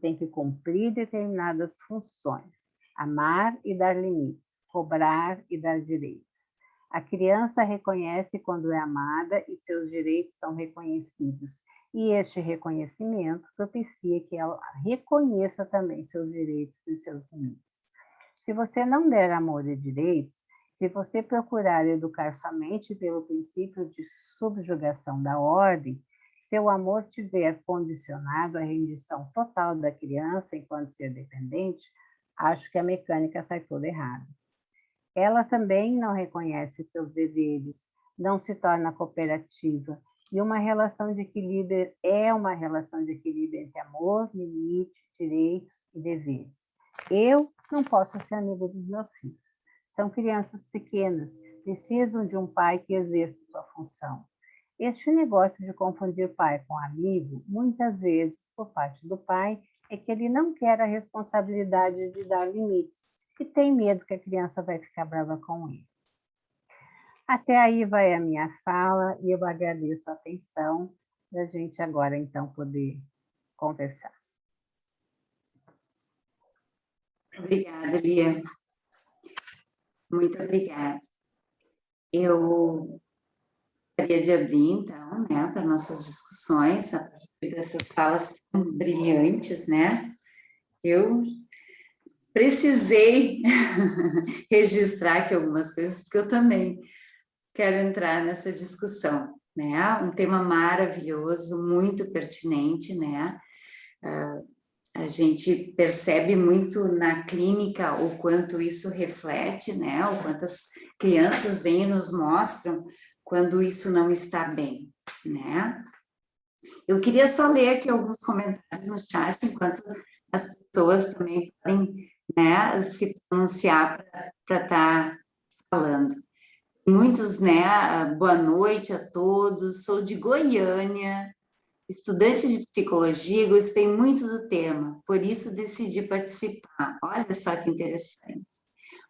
S3: tem que cumprir determinadas funções, amar e dar limites, cobrar e dar direitos. A criança reconhece quando é amada e seus direitos são reconhecidos. E este reconhecimento propicia que ela reconheça também seus direitos e seus limites. Se você não der amor e direitos, se você procurar educar somente pelo princípio de subjugação da ordem, seu amor tiver condicionado à rendição total da criança enquanto ser dependente, acho que a mecânica sai toda errada. Ela também não reconhece seus deveres, não se torna cooperativa, e uma relação de equilíbrio é uma relação de equilíbrio entre amor, limite, direitos e deveres. Eu não posso ser amigo dos meus filhos. São crianças pequenas, precisam de um pai que exerça sua função. Este negócio de confundir pai com amigo, muitas vezes, por parte do pai, é que ele não quer a responsabilidade de dar limites e tem medo que a criança vai ficar brava com ele. Até aí vai a minha fala e eu agradeço a atenção da gente agora, então, poder conversar.
S2: Obrigada, Lia. Muito obrigada. Eu gostaria de abrir, então, né, para nossas discussões, a partir dessas falas brilhantes, né? Eu precisei registrar aqui algumas coisas, porque eu também quero entrar nessa discussão, né? Um tema maravilhoso, muito pertinente, né? A gente percebe muito na clínica o quanto isso reflete, né? O quanto as crianças vêm e nos mostram quando isso não está bem, né? Eu queria só ler aqui alguns comentários no chat, enquanto as pessoas também podem, né, se pronunciar para estar falando. Muitos, né, boa noite a todos, sou de Goiânia, estudante de psicologia, gostei muito do tema, por isso decidi participar. Olha só que interessante.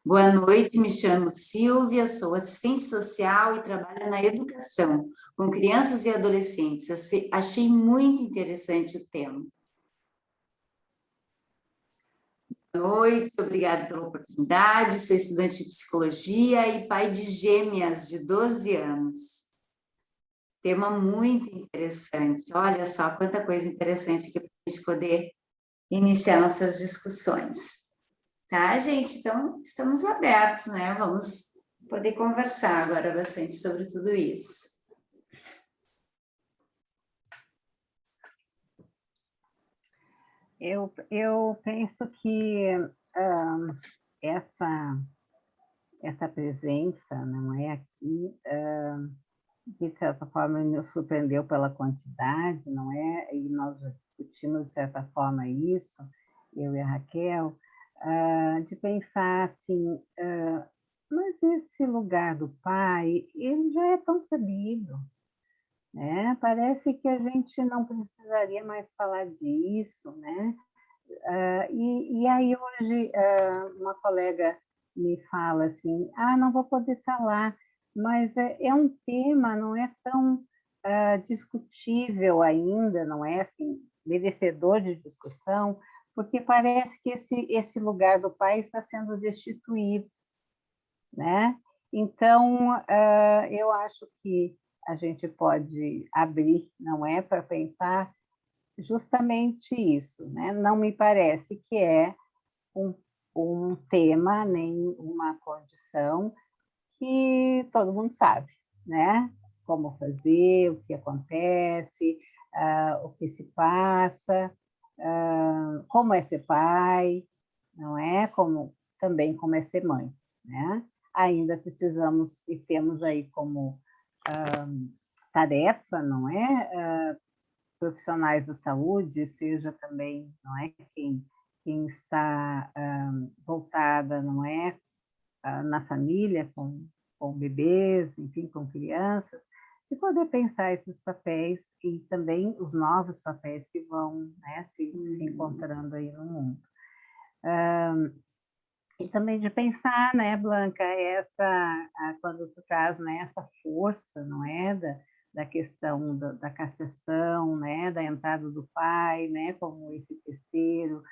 S2: Boa noite, me chamo Silvia, sou assistente social e trabalho na educação, com crianças e adolescentes. Achei muito interessante o tema. Boa noite, obrigada pela oportunidade, sou estudante de psicologia e pai de gêmeas de 12 anos. Tema muito interessante, olha só quanta coisa interessante que para a gente poder iniciar nossas discussões. Tá, gente? Então, estamos abertos, né? Vamos poder conversar agora bastante sobre tudo isso.
S3: Eu penso que essa presença, não é, aqui, de certa forma, nos surpreendeu pela quantidade, não é? E nós já discutimos, de certa forma, isso, eu e a Raquel, de pensar assim, mas esse lugar do pai, ele já é tão sabido, né? Parece que a gente não precisaria mais falar disso, né? E aí hoje uma colega me fala assim, não vou poder estar lá, mas é um tema, não é tão discutível ainda, não é assim, merecedor de discussão, porque parece que esse lugar do pai está sendo destituído, né? Então, eu acho que a gente pode abrir, não é, para pensar justamente isso, né? Não me parece que é um tema, nem uma condição que todo mundo sabe, né? Como fazer, o que acontece, o que se passa, como é ser pai, não é? Também como é ser mãe, né? Ainda precisamos e temos aí como tarefa, não é? Profissionais da saúde, seja também, não é, quem está voltada, não é, na família, com bebês, enfim, com crianças, de poder pensar esses papéis e também os novos papéis que vão, né, se encontrando aí no mundo. E também de pensar, né, Blanca, quando tu traz, né, essa força, não é, da questão da cassação, né, da entrada do pai, né, como esse terceiro,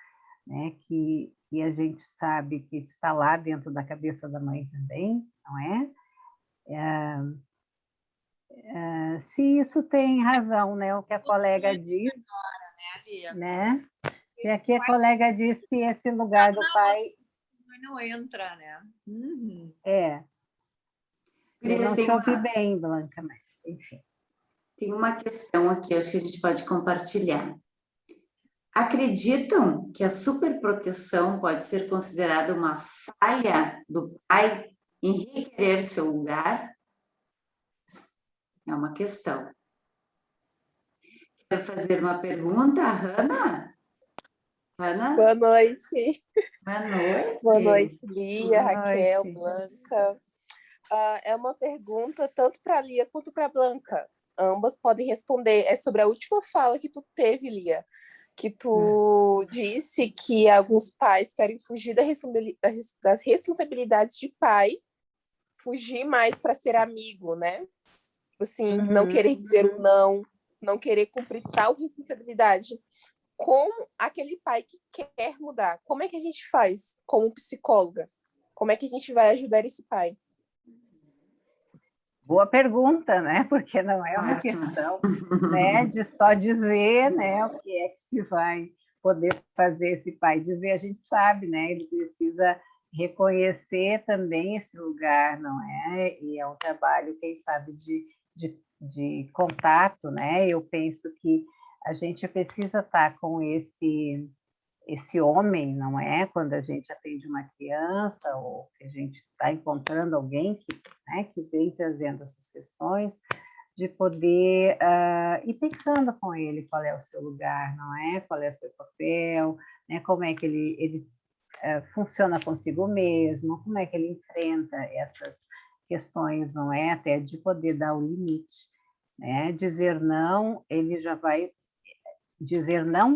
S3: né, que a gente sabe que está lá dentro da cabeça da mãe também, não é? Se isso tem razão, né, o que a colega diz, né? Se aqui a colega disse esse lugar do pai
S1: não entra, né? Uhum.
S3: Eu não te ouvi bem, Blanca, mas enfim.
S2: Tem uma questão aqui, acho que a gente pode compartilhar. Acreditam que a superproteção pode ser considerada uma falha do pai em requerer seu lugar? É uma questão. Quero fazer uma pergunta, Hanna? Hanna?
S4: Boa noite.
S2: Boa noite.
S4: Boa noite, Lia,
S3: Boa
S4: Raquel,
S3: noite.
S4: Blanca. É uma pergunta tanto para a Lia quanto para a Blanca. Ambas podem responder. É sobre a última fala que tu teve, Lia, que tu disse que alguns pais querem fugir das responsabilidades de pai, fugir mais para ser amigo, né? Assim, não querer dizer um não, não querer cumprir tal responsabilidade. Como aquele pai que quer mudar, como é que a gente faz como psicóloga? Como é que a gente vai ajudar esse pai?
S3: Boa pergunta, né? Porque não é uma questão, né, de só dizer, né, o que é que se vai poder fazer esse pai dizer. A gente sabe, né? Ele precisa reconhecer também esse lugar, não é? E é um trabalho, quem sabe, de contato, né? Eu penso que a gente precisa estar com esse homem, não é? Quando a gente atende uma criança ou que a gente está encontrando alguém que, né, que vem trazendo essas questões, de poder ir pensando com ele qual é o seu lugar, não é? Qual é o seu papel, né? Como é que ele funciona consigo mesmo, como é que ele enfrenta essas questões, não é? Até de poder dar o limite, né? Dizer não, ele já vai dizer não,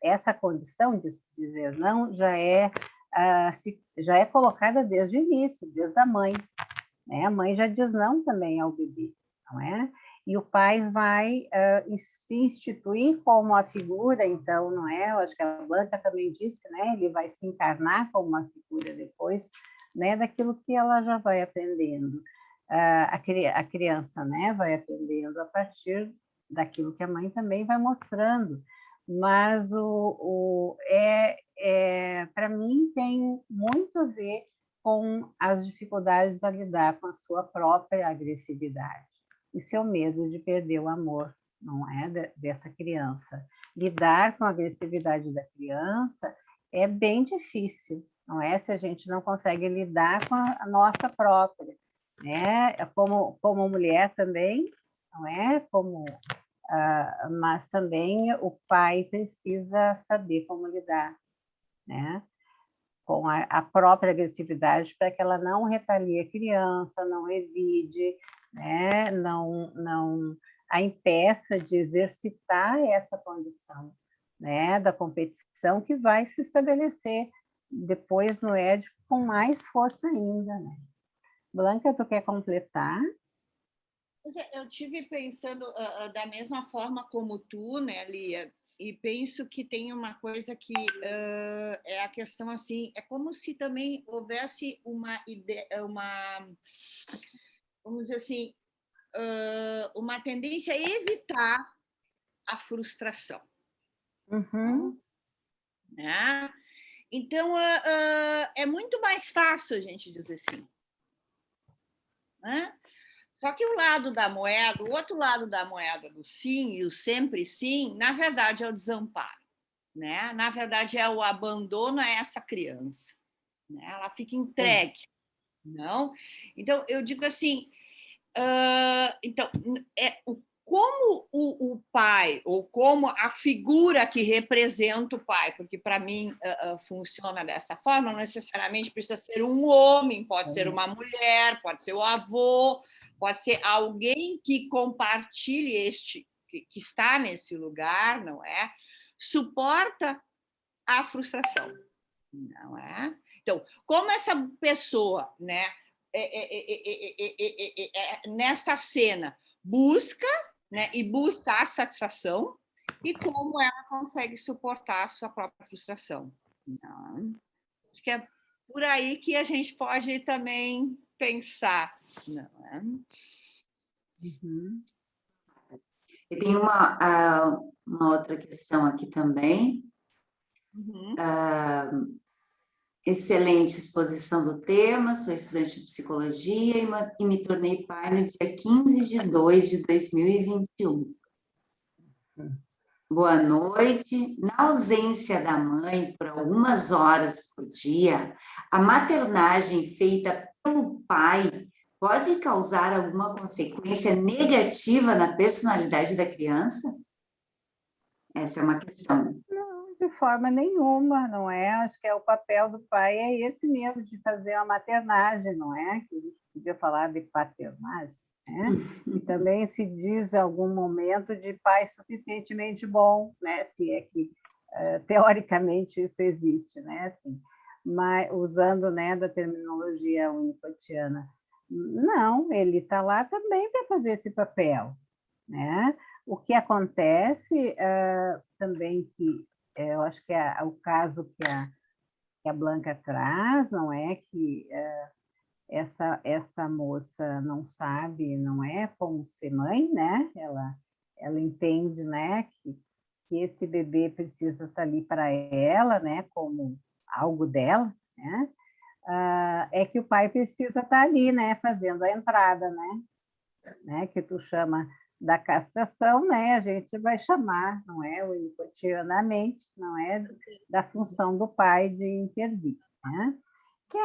S3: essa condição de dizer não já é colocada desde o início, desde a mãe, né? A mãe já diz não também ao bebê, não é? E o pai vai se instituir como a figura, então, não é? Eu acho que a Blanca também disse, né? Ele vai se encarnar como uma figura depois, né? Daquilo que ela já vai aprendendo. A criança, né? Vai aprendendo a partir daquilo que a mãe também vai mostrando. Mas para mim tem muito a ver com as dificuldades a lidar com a sua própria agressividade e seu medo de perder o amor, não é, dessa criança. Lidar com a agressividade da criança é bem difícil, não é? Se a gente não consegue lidar com a nossa própria, né? Como mulher também, não é? Mas também o pai precisa saber como lidar, né? Com a própria agressividade para que ela não retalie a criança, não evide, né? não a impeça de exercitar essa condição, né? Da competição que vai se estabelecer depois no ED com mais força ainda. Né? Blanca, tu quer completar?
S1: Eu tive pensando da mesma forma como tu, né, Lia? E penso que tem uma coisa que é a questão assim, é como se também houvesse uma ideia, vamos dizer assim, uma tendência a evitar a frustração.
S3: Uhum.
S1: Né? Então, é muito mais fácil a gente dizer sim. Né? Só que o lado da moeda, o outro lado da moeda do sim e o sempre sim, na verdade é o desamparo, né? Na verdade é o abandono a essa criança, né? Ela fica entregue, não? Então eu digo assim, então como o pai ou como a figura que representa o pai, porque para mim funciona dessa forma, não necessariamente precisa ser um homem, pode ser uma mulher, pode ser o avô, pode ser alguém que compartilhe que está nesse lugar, não é? Suporta a frustração, não é? Então, como essa pessoa, né, nesta cena, busca, né, e busca a satisfação, e como ela consegue suportar a sua própria frustração. Não. Acho que é por aí que a gente pode também pensar. Não é?
S3: Uhum.
S2: E tem uma outra questão aqui também. Excelente exposição do tema, sou estudante de psicologia e me tornei pai no dia 15/2/2021. Boa noite. Na ausência da mãe por algumas horas por dia, a maternagem feita pelo pai pode causar alguma consequência negativa na personalidade da criança? Essa é uma questão.
S3: De forma nenhuma, não é? Acho que o papel do pai é esse mesmo, de fazer uma maternagem, não é? Que a gente podia falar de paternagem, né? E também se diz em algum momento de pai suficientemente bom, né? Se é que teoricamente isso existe, né? Assim, mas usando, né, da terminologia unicotiana. Não, ele está lá também para fazer esse papel, né? O que acontece também que eu acho que o caso que a Blanca traz, não é que essa moça não sabe, não é como ser mãe, né? Ela entende, né, que esse bebê precisa estar ali para ela, né, como algo dela, né? É que o pai precisa estar ali, né, fazendo a entrada, né, que tu chama da castração, né, a gente vai chamar, não é, unicotianamente, não é, da função do pai de intervir, né? Que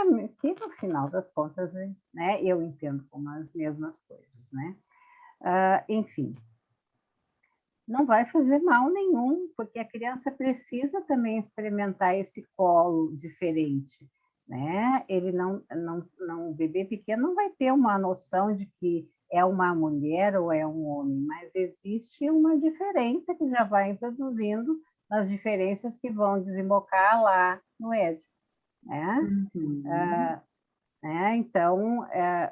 S3: no final das contas, né, eu entendo como as mesmas coisas, né? Enfim, não vai fazer mal nenhum, porque a criança precisa também experimentar esse colo diferente, né? Ele o bebê pequeno não vai ter uma noção de que é uma mulher ou é um homem, mas existe uma diferença que já vai introduzindo nas diferenças que vão desembocar lá no Édipo, né? Então,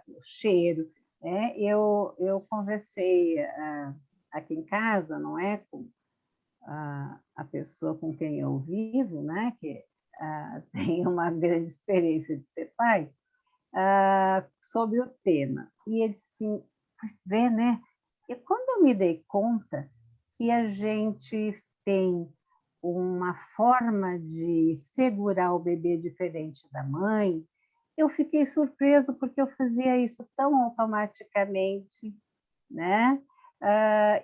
S3: o cheiro, né? Eu conversei aqui em casa, não é, com a pessoa com quem eu vivo, né, que tem uma grande experiência de ser pai, sobre o tema. E ele disse assim, pois é, né? E quando eu me dei conta que a gente tem uma forma de segurar o bebê diferente da mãe, eu fiquei surpreso porque eu fazia isso tão automaticamente, né?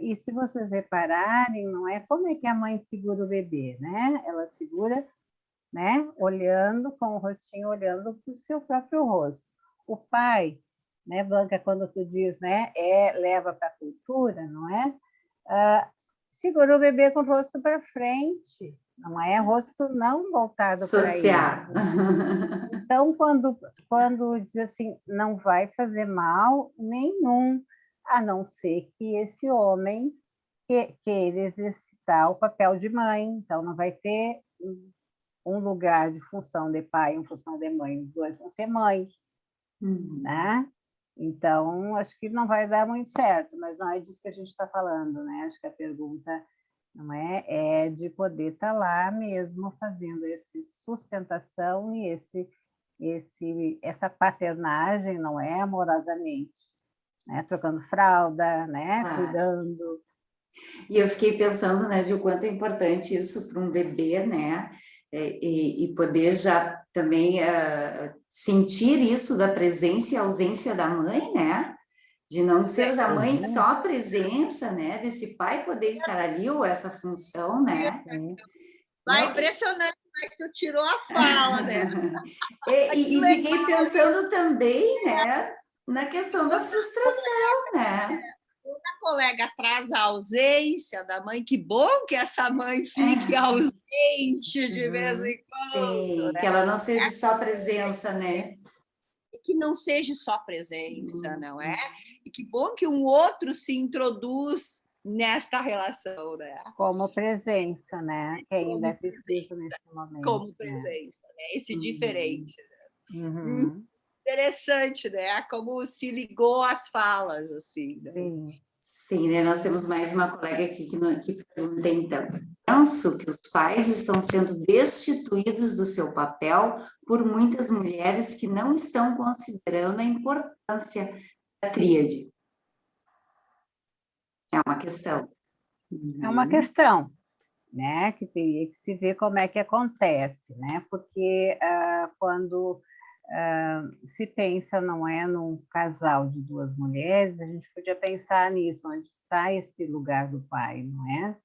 S3: E se vocês repararem, não é como é que a mãe segura o bebê, né? Ela segura, né? Olhando com o rostinho, olhando para o seu próprio rosto. O pai, né, Blanca, quando tu diz, né, leva para a cultura, não é? Segura o bebê com o rosto para frente, não é? Rosto não voltado para ele. Então, quando diz assim, não vai fazer mal nenhum, a não ser que esse homem queira exercitar o papel de mãe, então não vai ter um lugar de função de pai, uma função de mãe, os dois vão ser mãe, né? Então, acho que não vai dar muito certo, mas não é disso que a gente está falando, né? Acho que a pergunta não é de poder estar lá mesmo fazendo essa sustentação e essa paternagem, não é, amorosamente, né? Trocando fralda, né? Cuidando.
S2: E eu fiquei pensando, né, de o quanto é importante isso para um bebê, né? E poder já também sentir isso da presença e ausência da mãe, né? De não ser a mãe só a presença, né? Desse pai poder estar ali, ou essa função, né?
S1: Vai impressionante, mas tu tirou a fala, né?
S2: E fiquei pensando também, né? Na questão da frustração, né?
S1: Quando a colega traz a ausência da mãe, que bom que essa mãe fique ausente de vez em quando.
S2: Sim,
S1: né?
S2: que ela não seja só presença, né?
S1: E que não seja só presença, não é? E que bom que um outro se introduz nesta relação, né?
S3: Como presença, né? Que ainda é
S1: Como
S3: preciso nesse momento.
S1: Como
S3: né?
S1: presença, né? Esse
S3: Uhum.
S1: diferente.
S3: Uhum.
S1: Interessante, né? Como se ligou às falas, assim, né?
S3: Sim.
S2: Sim, né? Nós temos mais uma colega aqui que pergunta, então. Penso que os pais estão sendo destituídos do seu papel por muitas mulheres que não estão considerando a importância da tríade. É uma questão.
S3: É uma questão, né? Que teria que se ver como é que acontece, né? Porque quando se pensa, não é, num casal de duas mulheres, a gente podia pensar nisso, onde está esse lugar do pai, não é?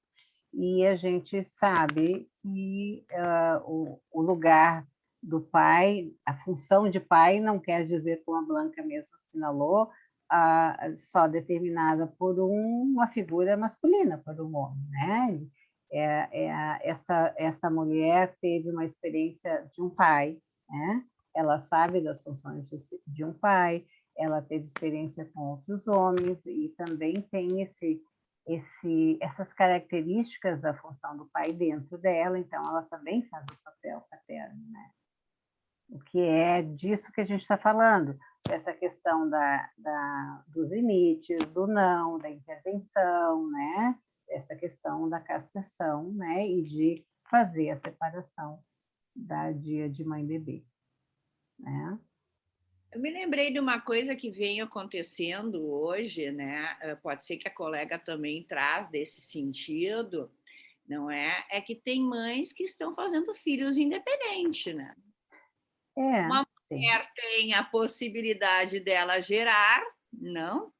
S3: E a gente sabe que o lugar do pai, a função de pai, não quer dizer, como a Blanca mesmo assinalou, só determinada por uma figura masculina, por um homem, né? Essa mulher teve uma experiência de um pai, né? Ela sabe das funções de um pai, ela teve experiência com outros homens e também tem essas características da função do pai dentro dela, então ela também faz o papel paterno, né? O que é disso que a gente está falando, essa questão dos limites, do não, da intervenção, né? Essa questão da castração, né? E de fazer a separação da dia de mãe e bebê, né?
S1: Eu me lembrei de uma coisa que vem acontecendo hoje, né? Pode ser que a colega também traz desse sentido, não é? É que tem mães que estão fazendo filhos independentes, né? Uma
S3: Sim.
S1: mulher tem a possibilidade dela gerar, não?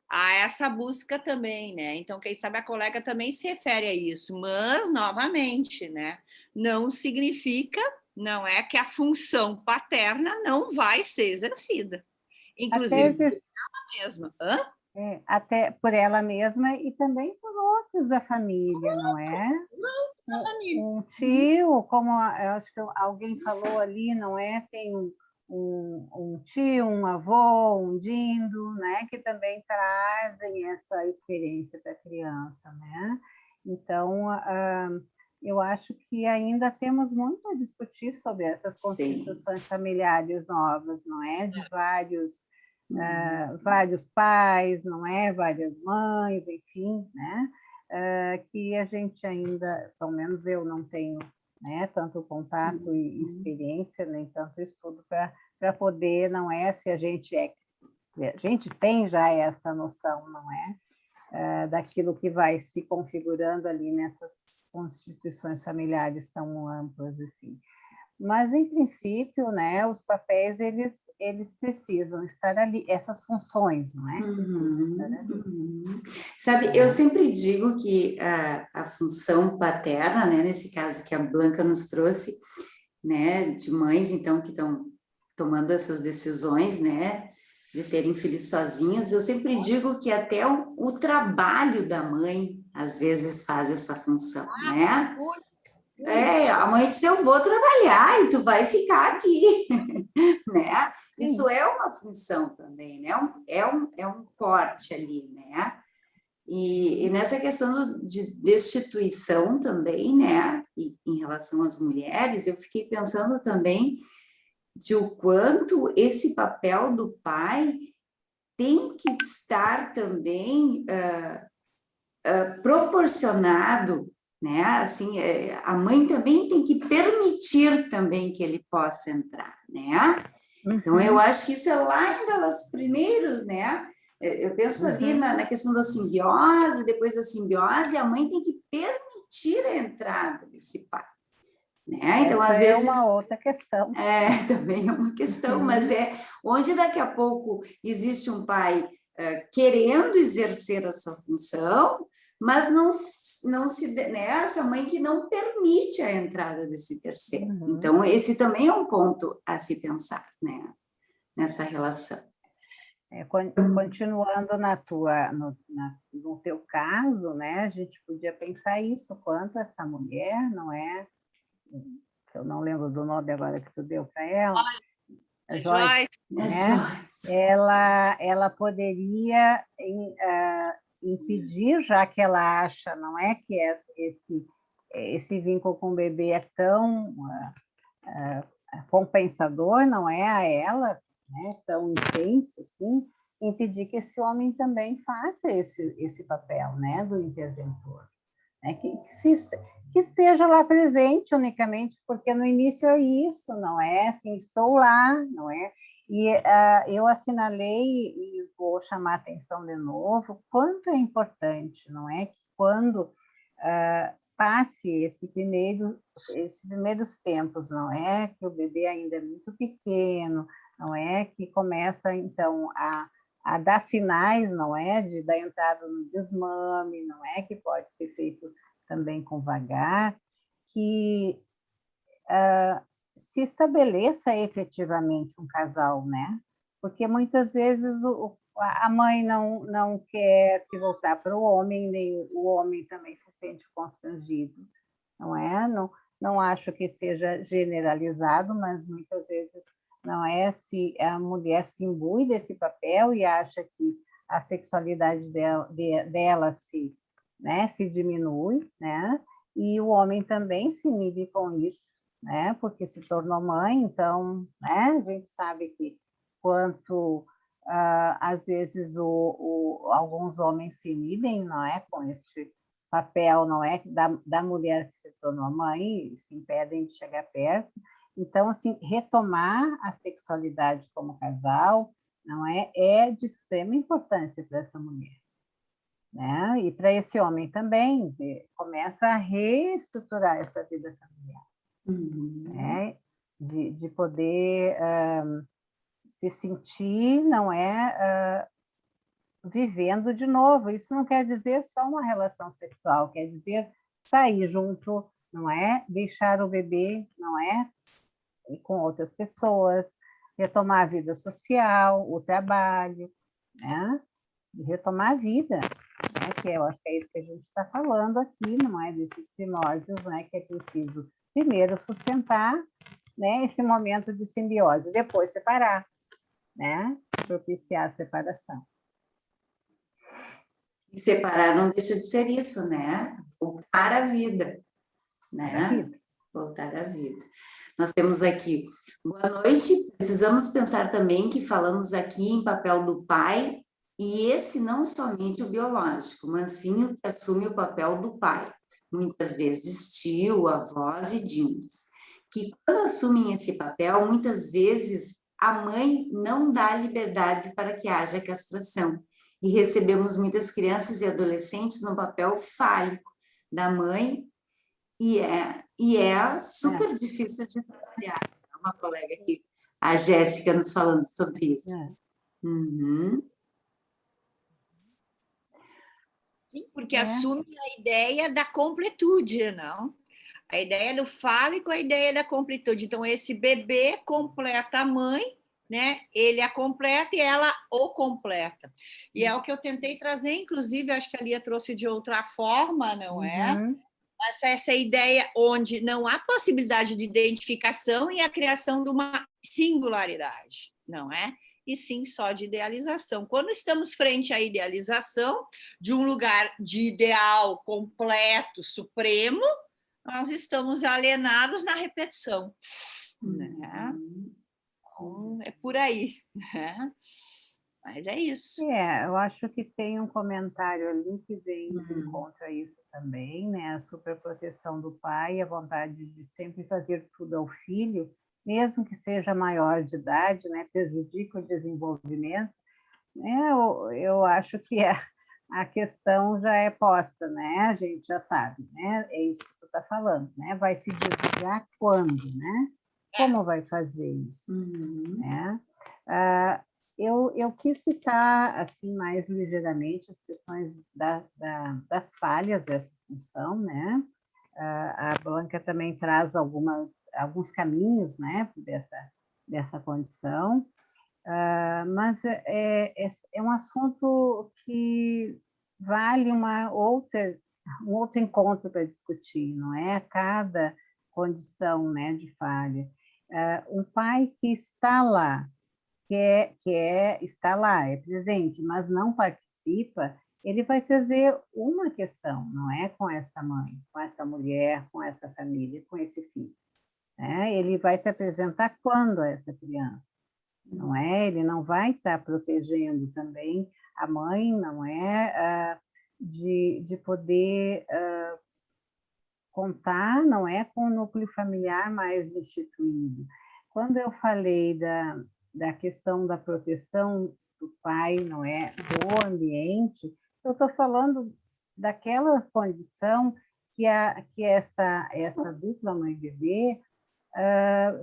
S1: Há essa busca também, né? Então, quem sabe a colega também se refere a isso, mas, novamente, né? Não significa, não é que a função paterna não vai ser exercida, inclusive por ela mesma.
S3: Até por ela mesma e também por outros da família, não é? Um tio, como eu acho que alguém falou ali, não é? Tem um tio, um avô, um dindo, né? Que também trazem essa experiência da criança, né? Então, eu acho que ainda temos muito a discutir sobre essas constituições familiares novas, não é? De vários pais, não é? Várias mães, enfim, né? Que a gente ainda, pelo menos eu não tenho, né, tanto contato e experiência, nem tanto estudo para poder, não é? Se a gente tem já essa noção, não é? Daquilo que vai se configurando ali nessas constituições familiares tão amplas assim. Mas, em princípio, né, os papéis, eles precisam estar ali, essas funções, não é? Precisam estar ali.
S2: Sabe, eu sempre digo que a função paterna, né, nesse caso que a Blanca nos trouxe, né, de mães, então, que estão tomando essas decisões, né, de terem filhos sozinhas, eu sempre digo que até o trabalho da mãe, às vezes, faz essa função, né? A mãe diz, eu vou trabalhar e tu vai ficar aqui, né?
S3: Sim.
S2: Isso é uma função também, né? É um corte ali, né? E nessa questão de destituição também, né? E em relação às mulheres, eu fiquei pensando também de o quanto esse papel do pai tem que estar também proporcionado, né? Assim, a mãe também tem que permitir também que ele possa entrar, né? Então, eu acho que isso é lá ainda os primeiros, né? Eu penso ali na questão da simbiose, depois da simbiose, a mãe tem que permitir a entrada desse pai, né? Então, às vezes...
S3: é uma outra questão.
S2: Também é uma questão, mas é onde daqui a pouco existe um pai querendo exercer a sua função, mas não se, né, essa mãe que não permite a entrada desse terceiro. Então, esse também é um ponto a se pensar, né, nessa relação.
S3: Continuando no teu caso, né, a gente podia pensar isso, quanto essa mulher, não é? Eu não lembro do nome agora que tu deu para ela. Joyce, né? Ela poderia impedir, já que ela acha, não é, que esse vínculo com o bebê é tão compensador, não é, a ela, né, tão intenso assim, impedir que esse homem também faça esse papel, né, do interventor, né, que esteja lá presente unicamente, porque no início é isso, não é, assim, estou lá, não é, e eu assinalei e vou chamar a atenção de novo, quanto é importante, não é, que quando passe esses primeiros tempos, não é, que o bebê ainda é muito pequeno, não é, que começa, então, a dar sinais, não é, da entrada no desmame, não é, que pode ser feito também com vagar, que se estabeleça efetivamente um casal, né? Porque muitas vezes a mãe não quer se voltar para o homem, nem o homem também se sente constrangido, não é? Não acho que seja generalizado, mas muitas vezes não é, se a mulher se imbui desse papel e acha que a sexualidade dela se diminui, né? E o homem também se inibe com isso, né? Porque se tornou mãe, então, né? A gente sabe que quanto às vezes alguns homens se inibem, não é, com este papel, não é, da mulher que se tornou mãe, e se impedem de chegar perto. Então, assim, retomar a sexualidade como casal, não é de extrema importância para essa mulher, né? E para esse homem também, começa a reestruturar essa vida familiar, né? De poder se sentir, não é, vivendo de novo. Isso não quer dizer só uma relação sexual, quer dizer sair junto, não é? Deixar o bebê, não é? E com outras pessoas, retomar a vida social, o trabalho, né? E retomar a vida, né? Que eu acho que é isso que a gente está falando aqui, não é? Desses primórdios, né? Que é preciso primeiro sustentar, né? Esse momento de simbiose, depois separar, né? Propiciar a separação.
S2: E separar não deixa de ser isso, né? Voltar à vida, né? Voltar à vida. Nós temos aqui, boa noite, precisamos pensar também que falamos aqui em papel do pai, e esse não somente o biológico, mas sim o que assume o papel do pai, muitas vezes tio, avós e dindos, que quando assumem esse papel, muitas vezes a mãe não dá liberdade para que haja castração, e recebemos muitas crianças e adolescentes no papel fálico da mãe, e é super difícil de trabalhar. Uma colega aqui, a Jéssica, nos falando sobre isso. Uhum.
S1: Sim, porque assume a ideia da completude, não? A ideia do fálico, a ideia da completude. Então, esse bebê completa a mãe, né? Ele a completa e ela o completa. E é o que eu tentei trazer, inclusive, acho que a Lia trouxe de outra forma, não é? Mas essa ideia onde não há possibilidade de identificação e a criação de uma singularidade, não é? E sim só de idealização. Quando estamos frente à idealização de um lugar de ideal completo, supremo, nós estamos alienados na repetição, né? Então, é por aí, né? Mas é isso.
S3: Eu acho que tem um comentário ali que vem de encontro a isso também, né? A superproteção do pai, a vontade de sempre fazer tudo ao filho, mesmo que seja maior de idade, né? Prejudica o desenvolvimento, né? Eu acho que a questão já é posta, né? A gente já sabe, né? É isso que tu está falando, né? Vai se desligar quando, né? Como vai fazer isso, né? Eu quis citar, assim, mais ligeiramente as questões das falhas dessa função, né? A Blanca também traz alguns caminhos, né, dessa condição, mas é um assunto que vale um outro encontro para discutir, não é? Cada condição, né, de falha. Um pai que está lá, está lá, é presente, mas não participa, ele vai trazer uma questão, não é com essa mãe, com essa mulher, com essa família, com esse filho. Né? Ele vai se apresentar quando a essa criança, não é? Ele não vai estar protegendo também a mãe, não é? De poder contar, não é? Com o núcleo familiar mais instituído. Quando eu falei da questão da proteção do pai, não é? Do ambiente, eu estou falando daquela condição que essa dupla mãe-bebê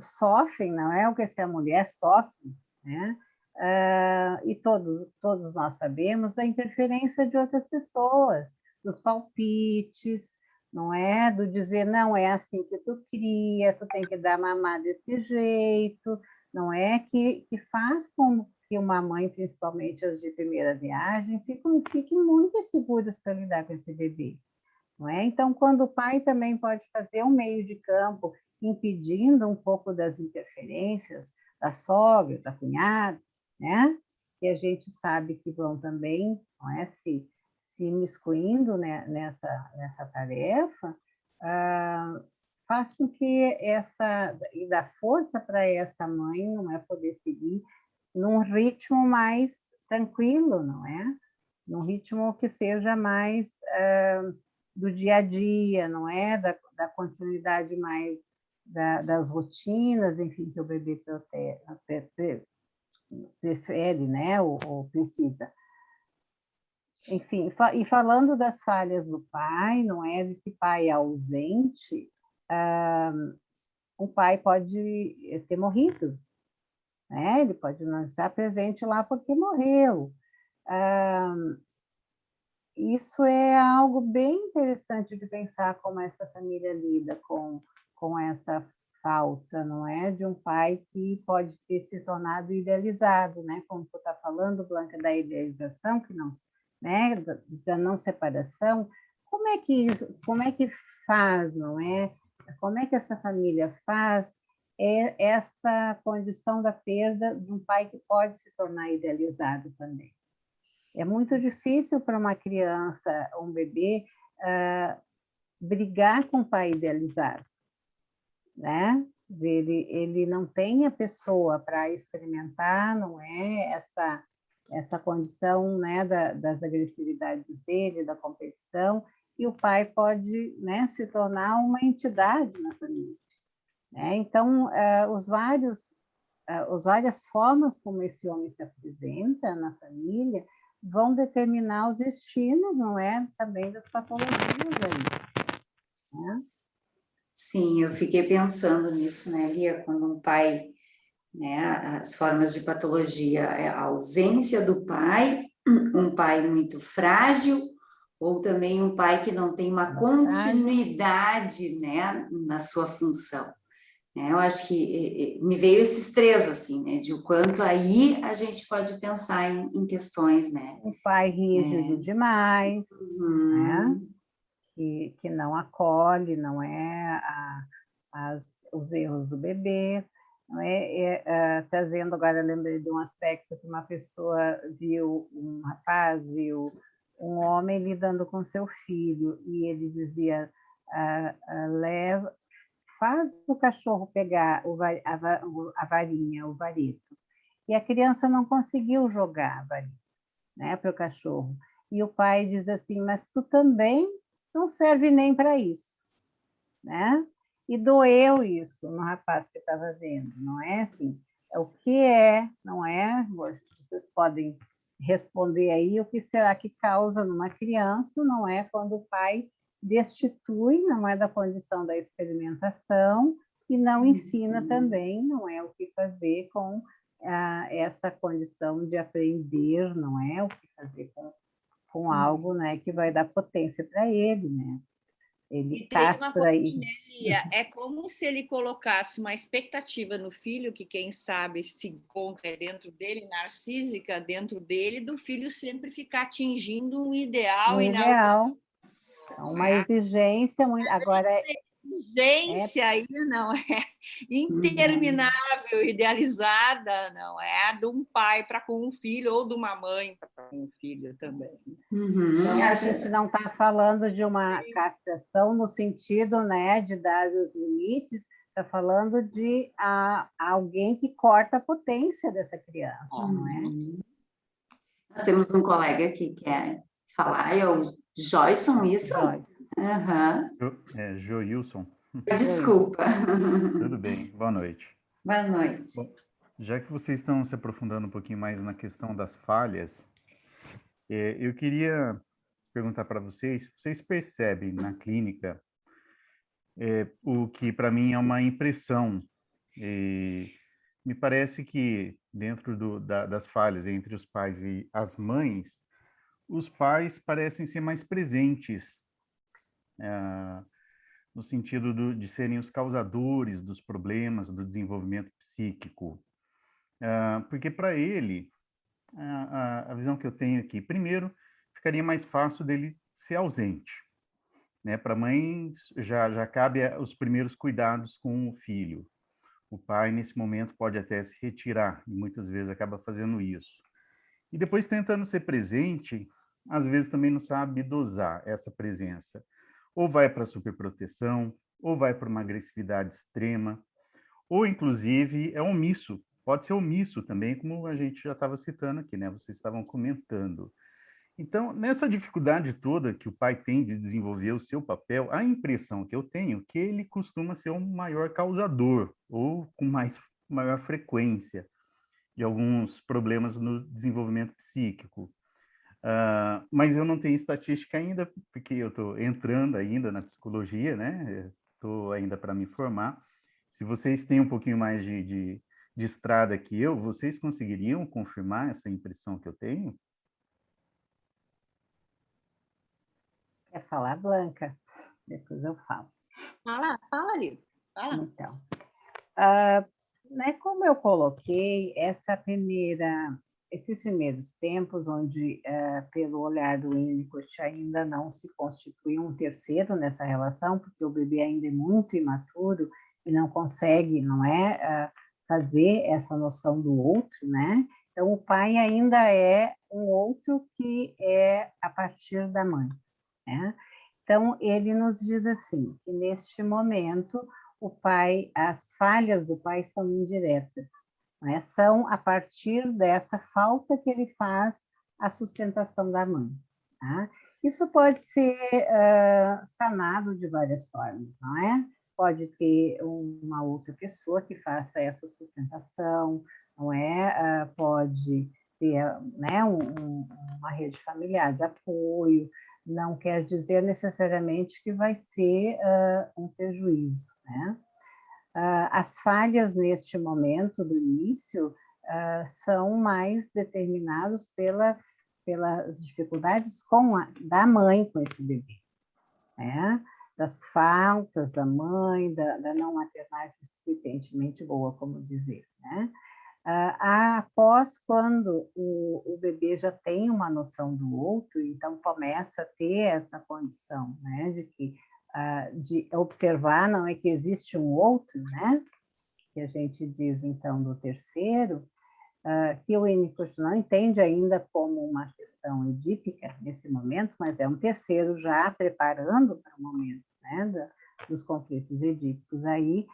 S3: sofrem, não é? O que essa mulher sofre, né? E todos nós sabemos da interferência de outras pessoas, dos palpites, não é? Do dizer, não é assim que tu cria, tu tem que dar mamar desse jeito, não é? Que faz com que uma mãe, principalmente as de primeira viagem, fiquem muito inseguras para lidar com esse bebê. Não é? Então, quando o pai também pode fazer um meio de campo, impedindo um pouco das interferências da sogra, da cunhada, né? Que a gente sabe que vão também, não é? Se imiscuindo, né, nessa tarefa, faz com que e dá força para essa mãe, não é, poder seguir num ritmo mais tranquilo, não é? Num ritmo que seja mais do dia a dia, não é? Da continuidade mais das rotinas, enfim, que o bebê prefere, né? Ou precisa. Enfim, e falando das falhas do pai, não é? Desse pai ausente, o pai pode ter morrido, né? Ele pode não estar presente lá porque morreu. Isso é algo bem interessante de pensar como essa família lida com essa falta, não é? De um pai que pode ter se tornado idealizado, né? Como tu está falando, Blanca, da idealização, que não, né? Da não separação. Como é que faz, não é? Como é que essa família faz essa condição da perda de um pai que pode se tornar idealizado também? É muito difícil para uma criança, um bebê, brigar com o pai idealizado, né? Ele não tem a pessoa para experimentar, não é? Essa condição, né, das agressividades dele, da competição, e o pai pode, né, se tornar uma entidade na família. Né? Então, as várias formas como esse homem se apresenta na família vão determinar os destinos, não é? Também das patologias aí. Né?
S2: Sim, eu fiquei pensando nisso, né, Lia? Quando um pai, né, as formas de patologia é a ausência do pai, um pai muito frágil, ou também um pai que não tem uma continuidade, né, na sua função. Eu acho que me veio esses três, assim, né, de o quanto aí a gente pode pensar em questões, né.
S3: Um pai rígido demais, né? Que não acolhe, não é? Os erros do bebê. Não é? Trazendo agora, eu lembrei de um aspecto que uma pessoa viu, um rapaz viu um homem lidando com seu filho, e ele dizia, faz o cachorro pegar a varinha, o varito. E a criança não conseguiu jogar a varinha, né, para o cachorro. E o pai diz assim, mas tu também não serve nem para isso, né? E doeu isso no rapaz que estava vendo, não é assim? O que não é? Vocês podem responder aí o que será que causa numa criança, não é? Quando o pai destitui, não é, da condição da experimentação e não ensina também, não é, o que fazer com essa condição de aprender, não é, o que fazer com algo, né, que vai dar potência para ele, né? Ele castra aí.
S1: É como se ele colocasse uma expectativa no filho, que quem sabe se encontra dentro dele, narcísica dentro dele, do filho sempre ficar atingindo um ideal.
S3: Um ideal. Uma exigência muito. Agora,
S1: Urgência aí não é interminável, idealizada, não é de um pai para com um filho ou de uma mãe para com um filho também.
S3: Então, a gente não está falando de uma castração no sentido, né, de dar os limites, está falando de alguém que corta a potência dessa criança, não é?
S2: Nós temos um colega que quer falar, é o Joyson, isso?
S3: Joyce.
S5: Joilson.
S2: Desculpa.
S5: Tudo bem, boa noite.
S2: Boa noite.
S5: Bom, já que vocês estão se aprofundando um pouquinho mais na questão das falhas, eu queria perguntar para vocês percebem na clínica o que para mim é uma impressão? Me parece que dentro das falhas entre os pais e as mães, os pais parecem ser mais presentes, no sentido de serem os causadores dos problemas do desenvolvimento psíquico. Porque para ele, a visão que eu tenho aqui, primeiro, ficaria mais fácil dele ser ausente. Né? Para a mãe, já cabe os primeiros cuidados com o filho. O pai, nesse momento, pode até se retirar, e muitas vezes acaba fazendo isso. E depois, tentando ser presente, às vezes também não sabe dosar essa presença. Ou vai para a superproteção, ou vai para uma agressividade extrema, ou, inclusive, é omisso. Pode ser omisso também, como a gente já estava citando aqui, né? Vocês estavam comentando. Então, nessa dificuldade toda que o pai tem de desenvolver o seu papel, a impressão que eu tenho é que ele costuma ser um maior causador, ou com maior frequência, de alguns problemas no desenvolvimento psíquico. Mas eu não tenho estatística ainda, porque eu estou entrando ainda na psicologia, né? Estou ainda para me formar. Se vocês têm um pouquinho mais de estrada que eu, vocês conseguiriam confirmar essa impressão que eu tenho?
S3: Quer falar, Blanca? Depois eu falo.
S1: Fala ali. Fala.
S3: Então, né, como eu coloquei, esses primeiros tempos, onde, pelo olhar do Winnicott, ainda não se constitui um terceiro nessa relação, porque o bebê ainda é muito imaturo e não consegue, não é, fazer essa noção do outro, né? Então, o pai ainda é um outro que é a partir da mãe, né? Então, ele nos diz assim, que neste momento, as falhas do pai são indiretas, né? São a partir dessa falta que ele faz a sustentação da mãe. Tá? Isso pode ser sanado de várias formas, não é? Pode ter uma outra pessoa que faça essa sustentação, não é? Pode ter, né, uma rede familiar de apoio, não quer dizer necessariamente que vai ser um prejuízo, né? As falhas neste momento do início são mais determinadas pelas dificuldades da mãe com esse bebê, né? Das faltas da mãe, da não maternagem suficientemente boa, como dizer, né? Após quando o bebê já tem uma noção do outro, então começa a ter essa condição, né, de observar, não é que existe um outro, né, que a gente diz então do terceiro, que o Winnicott não entende ainda como uma questão edípica nesse momento, mas é um terceiro já preparando para o momento, né, dos conflitos edípicos aí,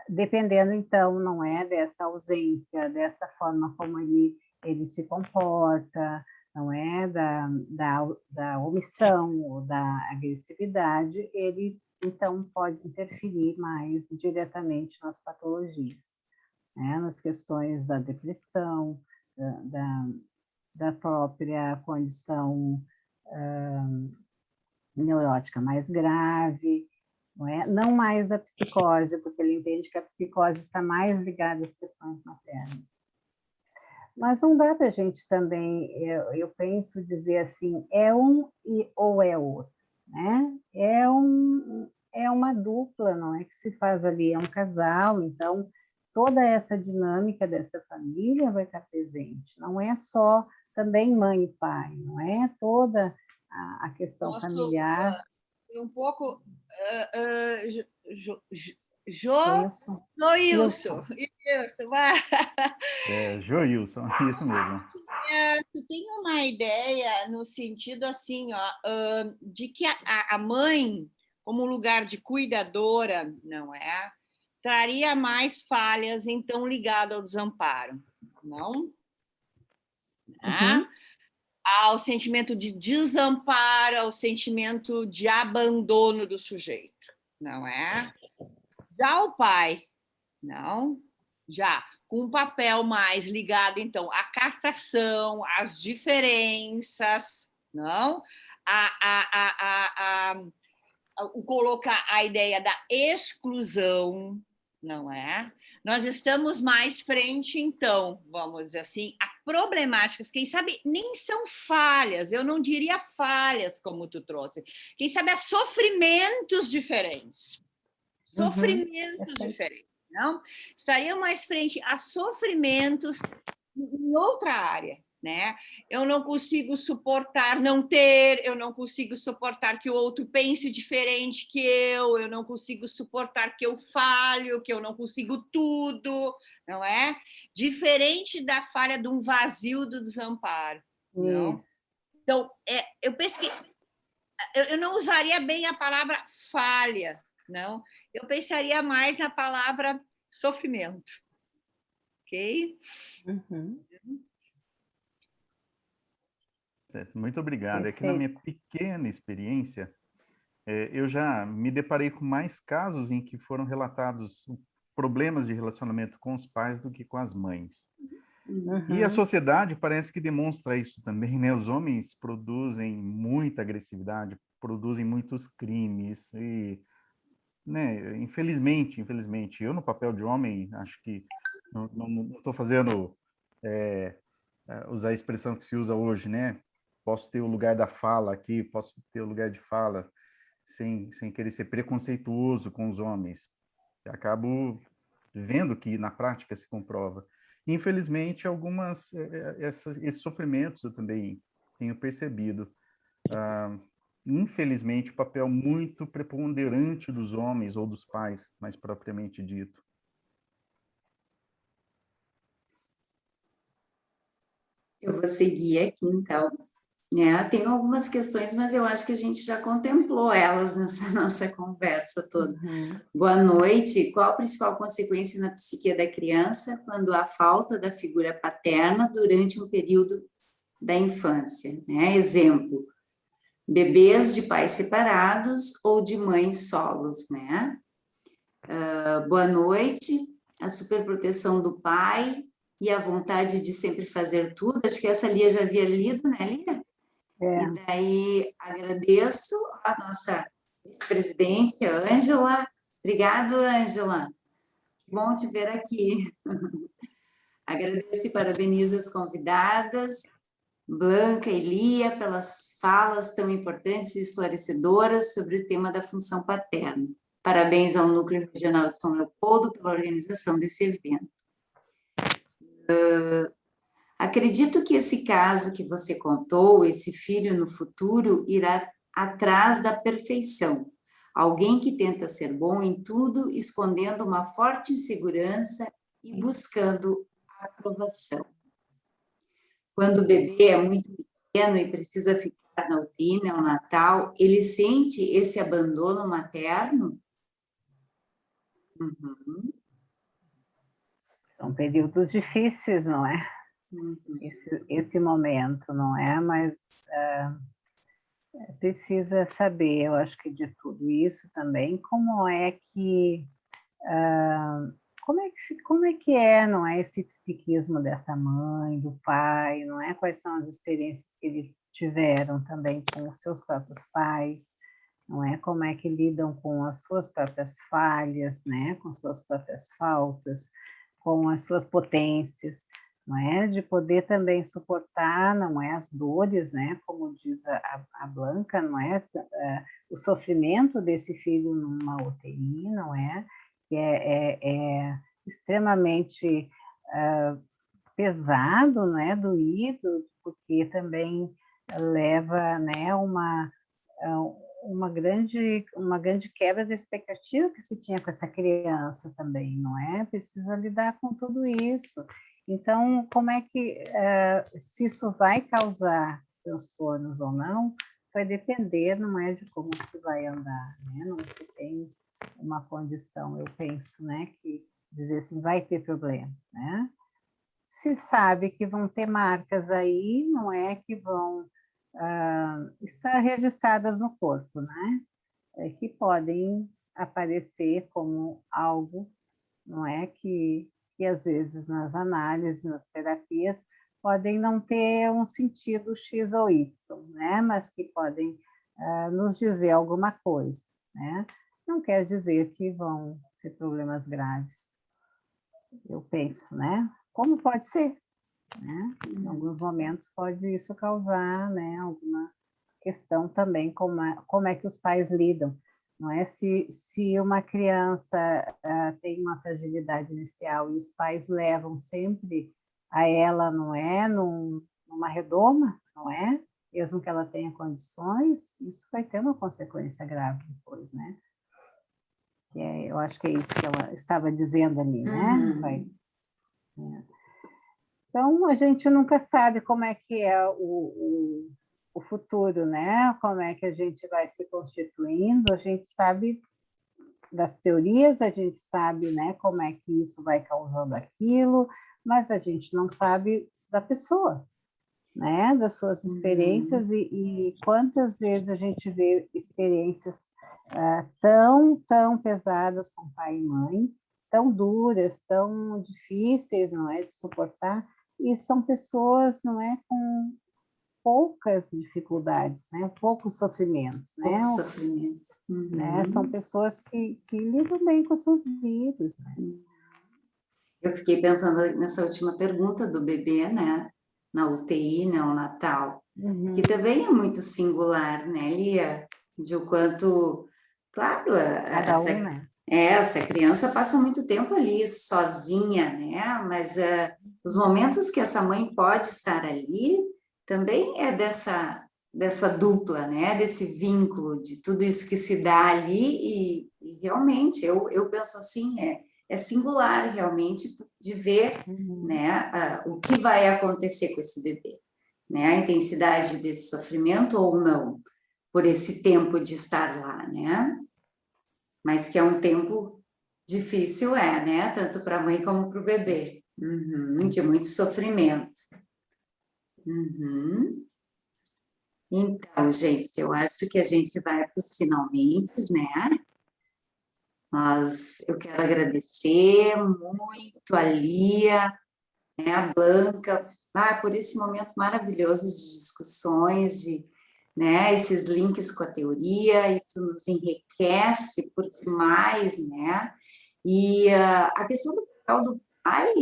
S3: dependendo, então, não é, dessa ausência, dessa forma como ele se comporta, não é, da omissão ou da agressividade, ele, então, pode interferir mais diretamente nas patologias, né, nas questões da depressão, da própria condição neurótica mais grave, não mais da psicose, porque ele entende que a psicose está mais ligada às questões maternas. Mas não dá para a gente também, eu penso, dizer assim, é um ou é outro, né? É uma dupla, não é que se faz ali, é um casal, então toda essa dinâmica dessa família vai estar presente, não é só também mãe e pai, não é toda a questão familiar.
S1: um pouco...
S3: Joilson.
S1: Joilson. Isso, vai.
S5: Joilson, isso mesmo.
S1: Tu tem uma ideia no sentido assim, ó, de que a mãe, como lugar de cuidadora, não é? Traria mais falhas, então, ligado ao desamparo, não?
S3: Uhum.
S1: Ao sentimento de desamparo, ao sentimento de abandono do sujeito, não é? Já o pai, não? Já com um papel mais ligado, então, à castração, às diferenças, não? O colocar a ideia da exclusão, não é? Nós estamos mais frente, então, vamos dizer assim, a problemáticas, quem sabe nem são falhas, eu não diria falhas, como tu trouxe, quem sabe a sofrimentos diferentes. Sofrimentos diferentes, não? Estariam mais frente a sofrimentos em outra área, né? Eu não consigo suportar não ter, eu não consigo suportar que o outro pense diferente que eu não consigo suportar que eu falho, que eu não consigo tudo, não é? Diferente da falha de um vazio do desamparo, não? Então, eu penso que eu não usaria bem a palavra falha, não? Eu pensaria mais na palavra sofrimento, ok?
S3: Uhum.
S5: Certo, muito obrigado. É que na
S3: Perfeito.
S5: minha pequena experiência, eu já me deparei com mais casos em que foram relatados problemas de relacionamento com os pais do que com as mães. E a sociedade parece que demonstra isso também, né? Os homens produzem muita agressividade, produzem muitos crimes e, né? Infelizmente, eu no papel de homem acho que não estou fazendo usar a expressão que se usa hoje, né? Posso ter o lugar da fala aqui, posso ter o lugar de fala sem querer ser preconceituoso com os homens. Eu acabo vendo que na prática se comprova. Infelizmente, esses sofrimentos eu também tenho percebido. Infelizmente, o papel muito preponderante dos homens ou dos pais, mais propriamente dito.
S2: Eu vou seguir aqui, então. Tem algumas questões, mas eu acho que a gente já contemplou elas nessa nossa conversa toda. Boa noite. Qual a principal consequência na psique da criança quando há falta da figura paterna durante um período da infância? Exemplo, bebês de pais separados ou de mães solos, né? Boa noite. A superproteção do pai e a vontade de sempre fazer tudo. Acho que essa Lia já havia lido, né, Lia? E daí agradeço a nossa vice-presidente, a Ângela. Obrigado, Ângela. Que bom te ver aqui. Agradeço e parabenizo as convidadas, Blanca e Lia, pelas falas tão importantes e esclarecedoras sobre o tema da função paterna. Parabéns ao Núcleo Regional de São Leopoldo pela organização desse evento. Acredito que esse caso que você contou, esse filho no futuro, irá atrás da perfeição. Alguém que tenta ser bom em tudo, escondendo uma forte insegurança e buscando a aprovação. Quando o bebê é muito pequeno e precisa ficar na UTI neonatal, ele sente esse abandono materno?
S3: São períodos difíceis, não é? Esse momento, não é? Mas precisa saber, eu acho que de tudo isso também, como é que não é esse psiquismo dessa mãe, do pai, não é? Quais são as experiências que eles tiveram também com os seus próprios pais, não é? Como é que lidam com as suas próprias falhas, né? Com suas próprias faltas, com as suas potências, não é? De poder também suportar, não é? As dores, né? Como diz a Blanca, não é? O sofrimento desse filho numa UTI, não é? Que é extremamente pesado, né? Doído, porque também leva, né? uma grande quebra da expectativa que se tinha com essa criança também, não é? Precisa lidar com tudo isso. Então, como é que, se isso vai causar transtornos ou não, vai depender, não é, de como se vai andar, né? Não se tem uma condição, eu penso, né, que dizer assim, vai ter problema, né? Se sabe que vão ter marcas aí, não é, que vão estar registradas no corpo, né? Que podem aparecer como algo, não é, que às vezes nas análises, nas terapias, podem não ter um sentido X ou Y, né? Mas que podem nos dizer alguma coisa, né? Não quer dizer que vão ser problemas graves, eu penso, né? Como pode ser, né? Em alguns momentos pode isso causar, né, alguma questão também, como é que os pais lidam, não é? Se uma criança tem uma fragilidade inicial e os pais levam sempre a ela, não é, numa redoma, não é? Mesmo que ela tenha condições, isso vai ter uma consequência grave depois, né? Eu acho que é isso que ela estava dizendo ali, né? Então, a gente nunca sabe como é que é o futuro, né? Como é que a gente vai se constituindo, a gente sabe das teorias, a gente sabe, né, como é que isso vai causando aquilo, mas a gente não sabe da pessoa, né, das suas experiências e quantas vezes a gente vê experiências tão pesadas com pai e mãe, tão duras, tão difíceis, não é, de suportar, e são pessoas, não é, com poucas dificuldades, né, poucos sofrimentos, né,
S2: Pouco sofrimento.
S3: né, são pessoas que lidam bem com suas vidas, né.
S2: Eu fiquei pensando nessa última pergunta do bebê, né? Na UTI neonatal, que também é muito singular, né, Lia? De o quanto, claro,
S3: Cada um, né.
S2: essa criança passa muito tempo ali sozinha, né? Mas os momentos que essa mãe pode estar ali também é dessa dupla, né? Desse vínculo, de tudo isso que se dá ali e realmente, eu penso assim, é singular realmente de ver, né, o que vai acontecer com esse bebê, né? A intensidade desse sofrimento ou não, por esse tempo de estar lá, né? Mas que é um tempo difícil, né? Tanto para a mãe como para o bebê. De muito sofrimento. Então, gente, eu acho que a gente vai para os finalmente, né? Mas eu quero agradecer muito a Lia, né, a Blanca, por esse momento maravilhoso de discussões, de, né, esses links com a teoria, isso nos enriquece por demais, né? E a questão do papel do pai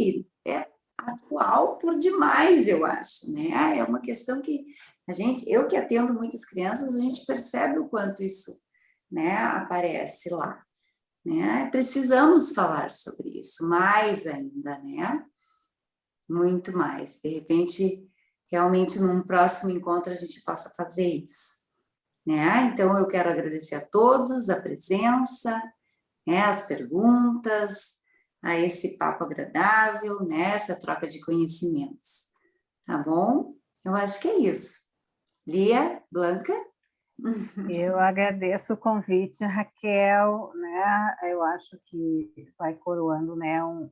S2: é atual por demais, eu acho, né? É uma questão que eu que atendo muitas crianças, a gente percebe o quanto isso, né, aparece lá, né? Precisamos falar sobre isso mais ainda, né? Muito mais. De repente, realmente, num próximo encontro, a gente possa fazer isso, né? Então, eu quero agradecer a todos a presença, né, as perguntas, a esse papo agradável, né, essa troca de conhecimentos, tá bom? Eu acho que é isso. Lia, Blanca?
S3: Eu agradeço o convite, Raquel, né? Eu acho que vai coroando, né, um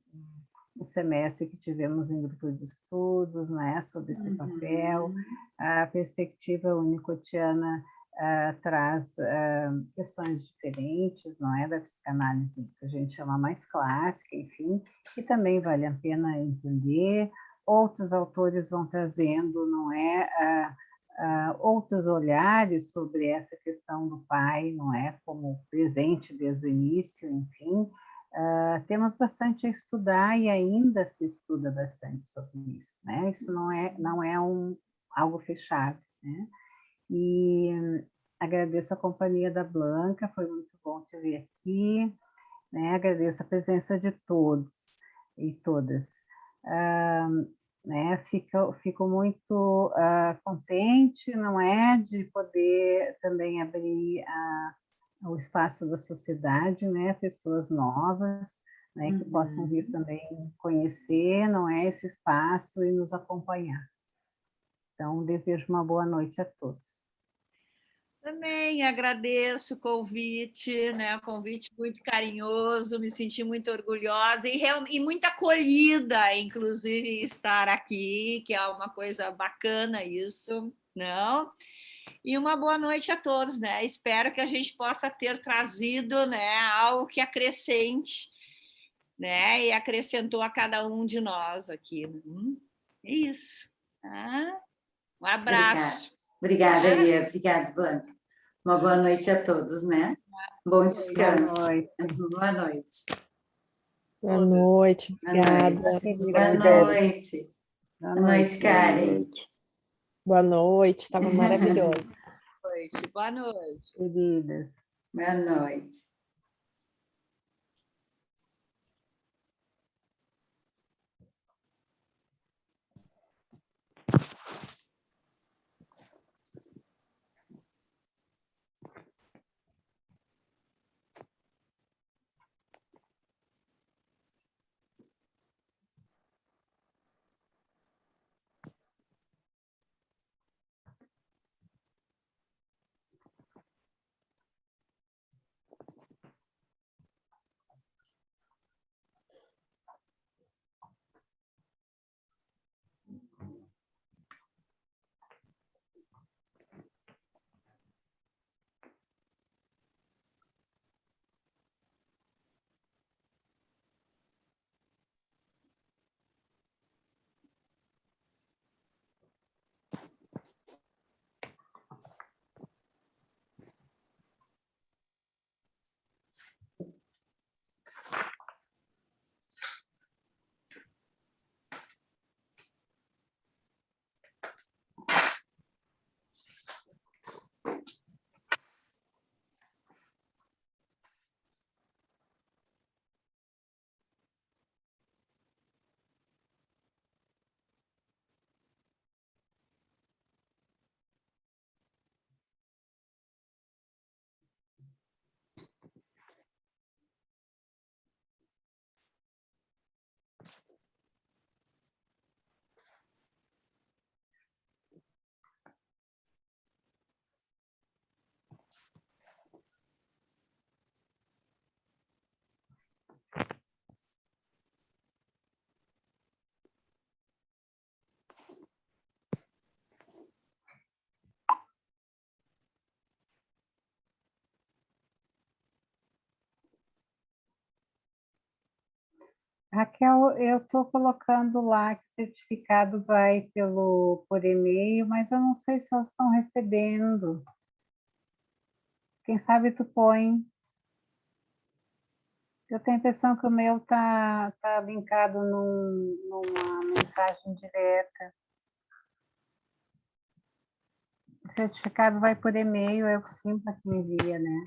S3: semestre que tivemos em grupo de estudos, né, sobre esse papel. A perspectiva unicotiana traz questões diferentes, não é, da psicanálise que a gente chama mais clássica, enfim, que também vale a pena entender. Outros autores vão trazendo, não é, outros olhares sobre essa questão do pai, não é, como presente desde o início, enfim. Temos bastante a estudar e ainda se estuda bastante sobre isso, né? Isso não é algo fechado, né? E agradeço a companhia da Blanca, foi muito bom te ver aqui, né? Agradeço a presença de todos e todas. né? Fico muito contente, não é, de poder também abrir o espaço da sociedade, né? Pessoas novas, né? Que possam vir também conhecer, não é, esse espaço e nos acompanhar. Então, desejo uma boa noite a todos.
S1: Também agradeço o convite, né? Um convite muito carinhoso, me senti muito orgulhosa e muito acolhida, inclusive, estar aqui, que é uma coisa bacana isso, não? E uma boa noite a todos, né? Espero que a gente possa ter trazido, né, algo que acrescente, né? E acrescentou a cada um de nós aqui. É isso. Tá? Um abraço.
S2: Obrigada, Lia. Obrigada, Blanca. Uma boa noite a todos, né? Bom descanso.
S3: Boa noite.
S2: Boa noite.
S4: Boa noite, obrigada.
S2: Boa noite. Boa noite, Karen.
S4: Boa noite, estava maravilhoso.
S1: Boa noite.
S3: Queridas.
S2: Boa noite.
S3: Raquel, eu estou colocando lá que o certificado vai por e-mail, mas eu não sei se elas estão recebendo. Quem sabe tu põe. Eu tenho a impressão que o meu tá linkado numa mensagem direta. O certificado vai por e-mail, é o Simpla que me envia, né?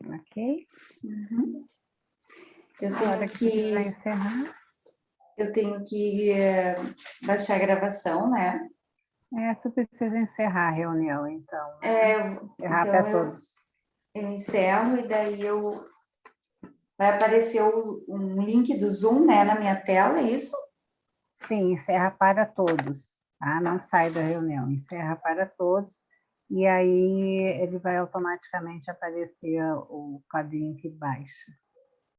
S3: Ok?
S2: Uhum. Eu tenho que baixar a gravação, né?
S3: Tu precisa encerrar a reunião, então. Encerrar
S2: então
S3: para todos.
S2: Eu encerro e daí vai aparecer um link do Zoom, né, na minha tela, é isso?
S3: Sim, encerra para todos. Tá? Não sai da reunião, encerra para todos. E aí ele vai automaticamente aparecer o quadrinho que baixa.